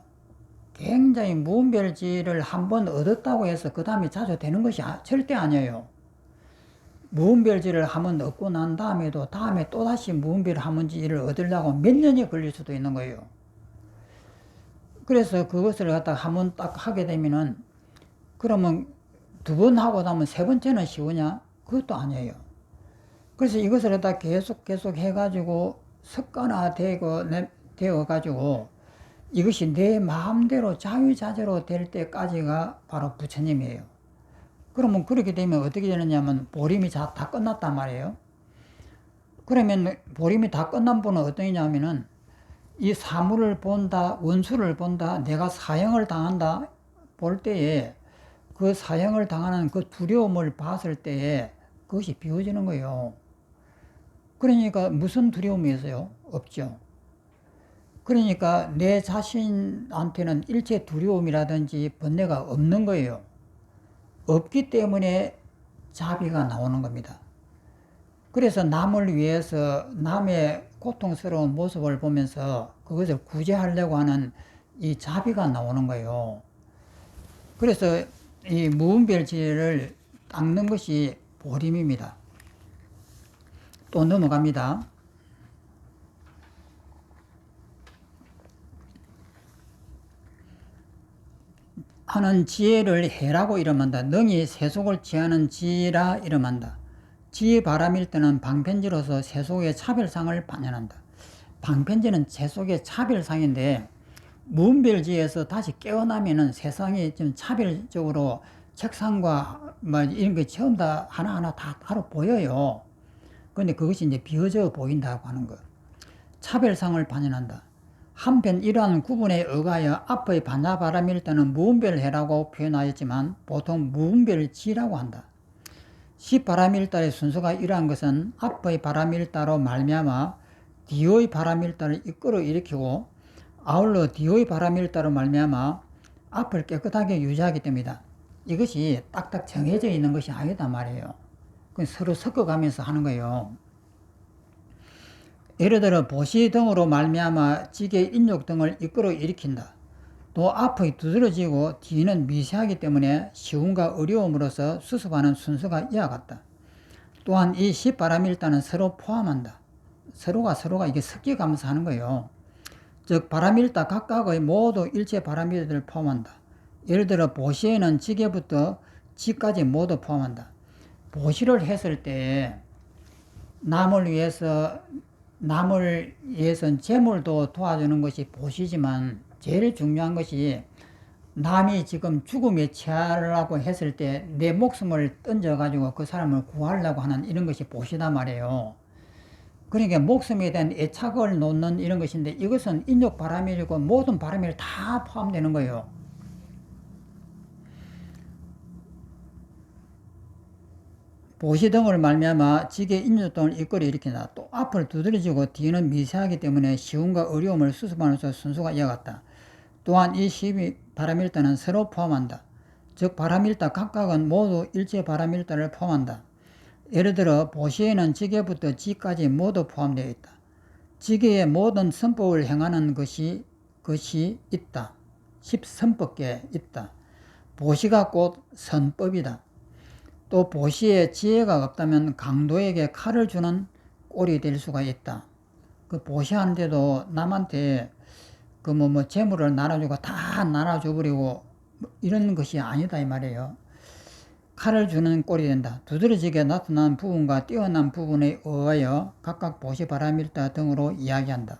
굉장히 무분별지를 한번 얻었다고 해서 그 다음에 자주 되는 것이 절대 아니에요. 무분별지를 한번 얻고 난 다음에도 다음에 또다시 무분별하문지를 얻으려고 몇 년이 걸릴 수도 있는 거예요. 그래서 그것을 갖다가 한번 딱 하게 되면은 그러면 2번 하고 나면 3번째는 쉬우냐? 그것도 아니에요. 그래서 이것을 갖다 계속 해가지고 습관화되어가지고 이것이 내 마음대로 자유자재로 될 때까지가 바로 부처님이에요. 그러면 그렇게 되면 어떻게 되느냐면 보림이 다 끝났단 말이에요. 그러면 보림이 다 끝난 분은 어떠냐면은 이 사물을 본다, 원수를 본다, 내가 사형을 당한다 볼 때에 그 사형을 당하는 그 두려움을 봤을 때에 그것이 비워지는 거예요. 그러니까 무슨 두려움이 있어요? 없죠. 그러니까 내 자신한테는 일체 두려움이라든지 번뇌가 없는 거예요. 없기 때문에 자비가 나오는 겁니다. 그래서 남을 위해서 남의 고통스러운 모습을 보면서 그것을 구제하려고 하는 이 자비가 나오는 거예요. 그래서 이 무분별지혜를 닦는 것이 보림입니다. 또 넘어갑니다. 하는 지혜를 해라고 이름한다. 능히 세속을 지하는 지라 이름한다. 지혜 바람일 때는 방편지로서 세속의 차별상을 반영한다. 방편지는 세속의 차별상인데 무분별지에서 다시 깨어나면은 세상이 좀 차별적으로 책상과 뭐 이런 게 처음 다 하나하나 다 따로 보여요. 근데 그것이 이제 비어져 보인다고 하는 거. 차별상을 반영한다. 한편 이러한 구분에 의하여 앞의 반야바람일 때는 무분별해라고 표현하였지만 보통 무분별지라고 한다. 시바람일달의 순서가 이러한 것은 앞의 바람일달로 말미암아 뒤의 바람일달을 이끌어 일으키고 아울러 뒤의 바람일달로 말미암아 앞을 깨끗하게 유지하기 때문이다. 이것이 딱딱 정해져 있는 것이 아니다 말이에요. 서로 섞어가면서 하는 거예요. 예를 들어 보시 등으로 말미암아 지게 인욕 등을 이끌어 일으킨다. 또 앞의 두드러지고 뒤는 미세하기 때문에 쉬움과 어려움으로서 수습하는 순서가 이와 같다. 또한 이 십바람일단은 서로 포함한다. 서로가 이게 섞여가면서 하는 거예요. 즉 바람일다 각각의 모두 일체 바람일들을 포함한다. 예를 들어 보시에는 지게부터 지까지 모두 포함한다. 보시를 했을 때 남을 위해선 재물도 도와주는 것이 보시지만 제일 중요한 것이 남이 지금 죽음에 처하려고 했을 때 내 목숨을 던져가지고 그 사람을 구하려고 하는 이런 것이 보시단 말이에요. 그러니까 목숨에 대한 애착을 놓는 이런 것인데 이것은 인욕 바람일이고 모든 바람일 다 포함되는 거예요. 보시 등을 말미암아 지게 인욕 등을 이끌어 일으킨다. 또 앞을 두드러지고 뒤는 미세하기 때문에 쉬움과 어려움을 수습하는 순서가 이와 같다. 또한 이 시비 바람일다는 서로 포함한다. 즉 바람일다 각각은 모두 일체 바람일다를 포함한다. 예를 들어 보시에는 지게부터 지까지 모두 포함되어 있다. 지게의 모든 선법을 행하는 것이 있다. 10선법계 있다. 보시가 곧 선법이다. 또 보시에 지혜가 없다면 강도에게 칼을 주는 꼴이 될 수가 있다. 그 보시하는데도 남한테 재물을 나눠주고 다 나눠줘버리고 이런 것이 아니다 이 말이에요. 칼을 주는 꼴이 된다. 두드러지게 나타난 부분과 뛰어난 부분에 의하여 각각 보시바람일다 등으로 이야기한다.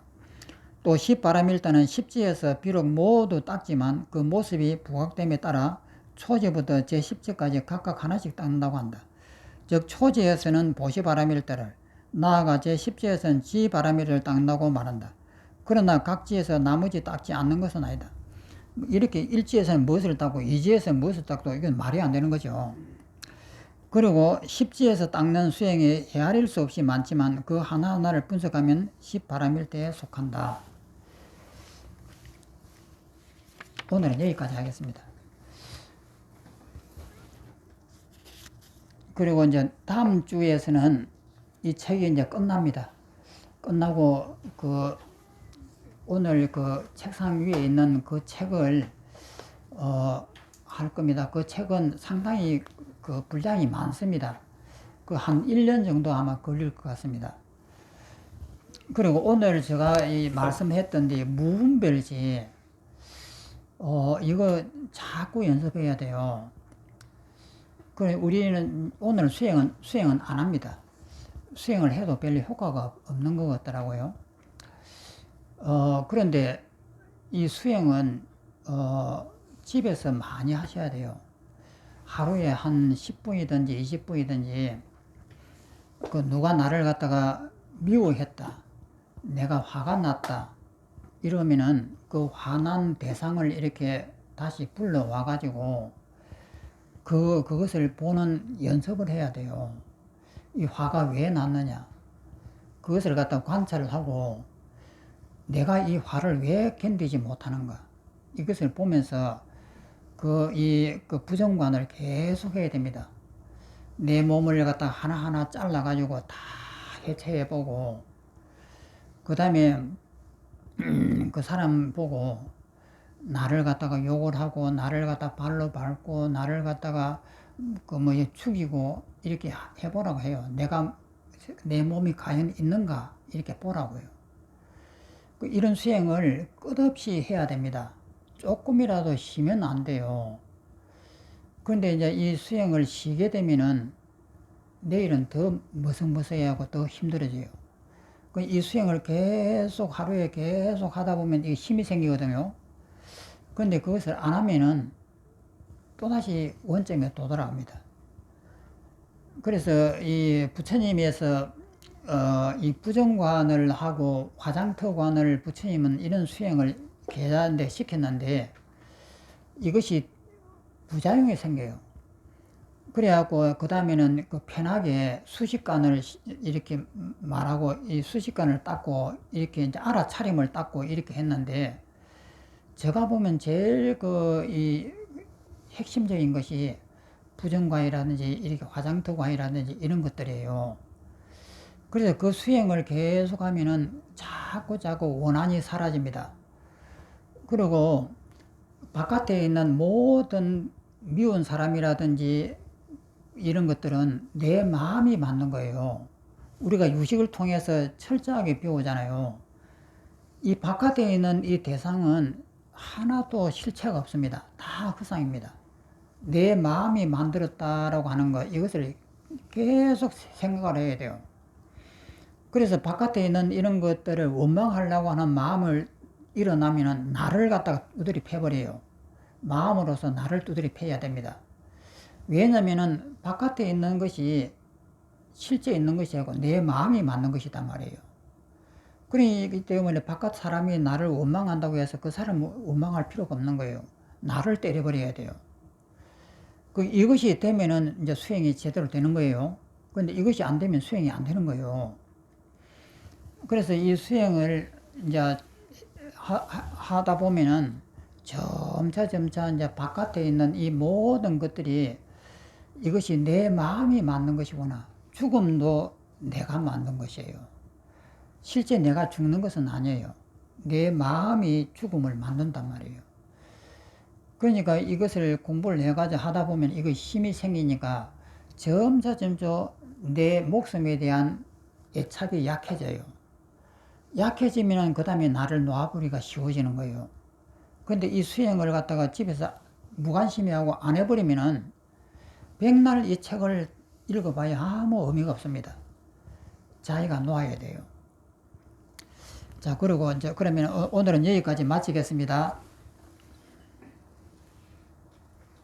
또 십바람일다는 십지에서 비록 모두 닦지만 그 모습이 부각됨에 따라 초지부터 제10지까지 각각 하나씩 닦는다고 한다. 즉 초지에서는 보시바람일다를 나아가 제10지에서는 지바람일을 닦는다고 말한다. 그러나 각지에서 나머지 닦지 않는 것은 아니다. 이렇게 1지에서는 무엇을 닦고 2지에서는 무엇을 닦고 이건 말이 안 되는 거죠. 그리고 10지에서 닦는 수행이 헤아릴 수 없이 많지만 그 하나하나를 분석하면 10바람일대에 속한다. 오늘은 여기까지 하겠습니다. 그리고 이제 다음 주에서는 이 책이 이제 끝납니다. 끝나고 오늘 책상 위에 있는 그 책을 할 겁니다. 그 책은 상당히 분량이 많습니다. 한 1년 정도 아마 걸릴 것 같습니다. 그리고 오늘 제가 말씀했던 무분별지 이거 자꾸 연습해야 돼요. 그래 우리는 오늘 수행은 안 합니다. 수행을 해도 별로 효과가 없는 것 같더라고요. 그런데 이 수행은 집에서 많이 하셔야 돼요. 하루에 한 10분이든지 20분이든지 그 누가 나를 갖다가 미워했다, 내가 화가 났다 이러면은 그 화난 대상을 이렇게 다시 불러와 가지고 그것을 보는 연습을 해야 돼요. 이 화가 왜 났느냐, 그것을 갖다 관찰을 하고 내가 이 화를 왜 견디지 못하는가, 이것을 보면서 그 부정관을 계속 해야 됩니다. 내 몸을 갖다 하나하나 잘라가지고 다 해체해보고, 그 다음에 그 사람 보고 나를 갖다가 욕을 하고, 나를 갖다 발로 밟고, 나를 갖다가 죽이고 이렇게 해보라고 해요. 내 몸이 과연 있는가 이렇게 보라고요. 이런 수행을 끝없이 해야 됩니다. 조금이라도 쉬면 안 돼요. 그런데 이제 이 수행을 쉬게 되면은 내일은 더 머쓱머쓱하고 더 힘들어져요. 이 수행을 계속 하루에 계속 하다 보면 이게 힘이 생기거든요. 그런데 그것을 안 하면은 또다시 원점에 또 돌아갑니다. 그래서 이 부처님에서 이 부정관을 하고 화장터관을 부처님은 이런 수행을 계자한테 시켰는데 이것이 부작용이 생겨요. 그래갖고 그 다음에는 그 편하게 수식관을 이렇게 말하고 이 수식관을 닦고 이렇게 이제 알아차림을 닦고 이렇게 했는데, 제가 보면 제일 이 핵심적인 것이 부정관이라든지 이렇게 화장터관이라든지 이런 것들이에요. 그래서 그 수행을 계속 하면은 자꾸 원한이 사라집니다. 그리고 바깥에 있는 모든 미운 사람이라든지 이런 것들은 내 마음이 만든 거예요. 우리가 유식을 통해서 철저하게 배우잖아요. 이 바깥에 있는 이 대상은 하나도 실체가 없습니다. 다 허상입니다. 내 마음이 만들었다라고 하는 것, 이것을 계속 생각을 해야 돼요. 그래서 바깥에 있는 이런 것들을 원망하려고 하는 마음을 일어나면은 나를 갖다가 두드리 패버려요. 마음으로서 나를 두드리 패야 됩니다. 왜냐면은 바깥에 있는 것이 실제 있는 것이 아니고 내 마음이 만든 것이단 말이에요. 그렇기 때문에 바깥 사람이 나를 원망한다고 해서 그 사람을 원망할 필요가 없는 거예요. 나를 때려버려야 돼요. 이것이 되면은 이제 수행이 제대로 되는 거예요. 그런데 이것이 안 되면 수행이 안 되는 거예요. 그래서 이 수행을 이제 하다 보면은 점차 이제 바깥에 있는 이 모든 것들이 이것이 내 마음이 만든 것이구나. 죽음도 내가 만든 것이에요. 실제 내가 죽는 것은 아니에요. 내 마음이 죽음을 만든단 말이에요. 그러니까 이것을 공부를 해가지고 하다 보면 이거 힘이 생기니까 점차 내 목숨에 대한 애착이 약해져요. 약해지면 그 다음에 나를 놓아버리기가 쉬워지는 거예요. 근데 이 수행을 갖다가 집에서 무관심해 하고 안 해버리면은 백날 이 책을 읽어봐야 아무 의미가 없습니다. 자기가 놓아야 돼요. 자, 그리고 이제 그러면 오늘은 여기까지 마치겠습니다.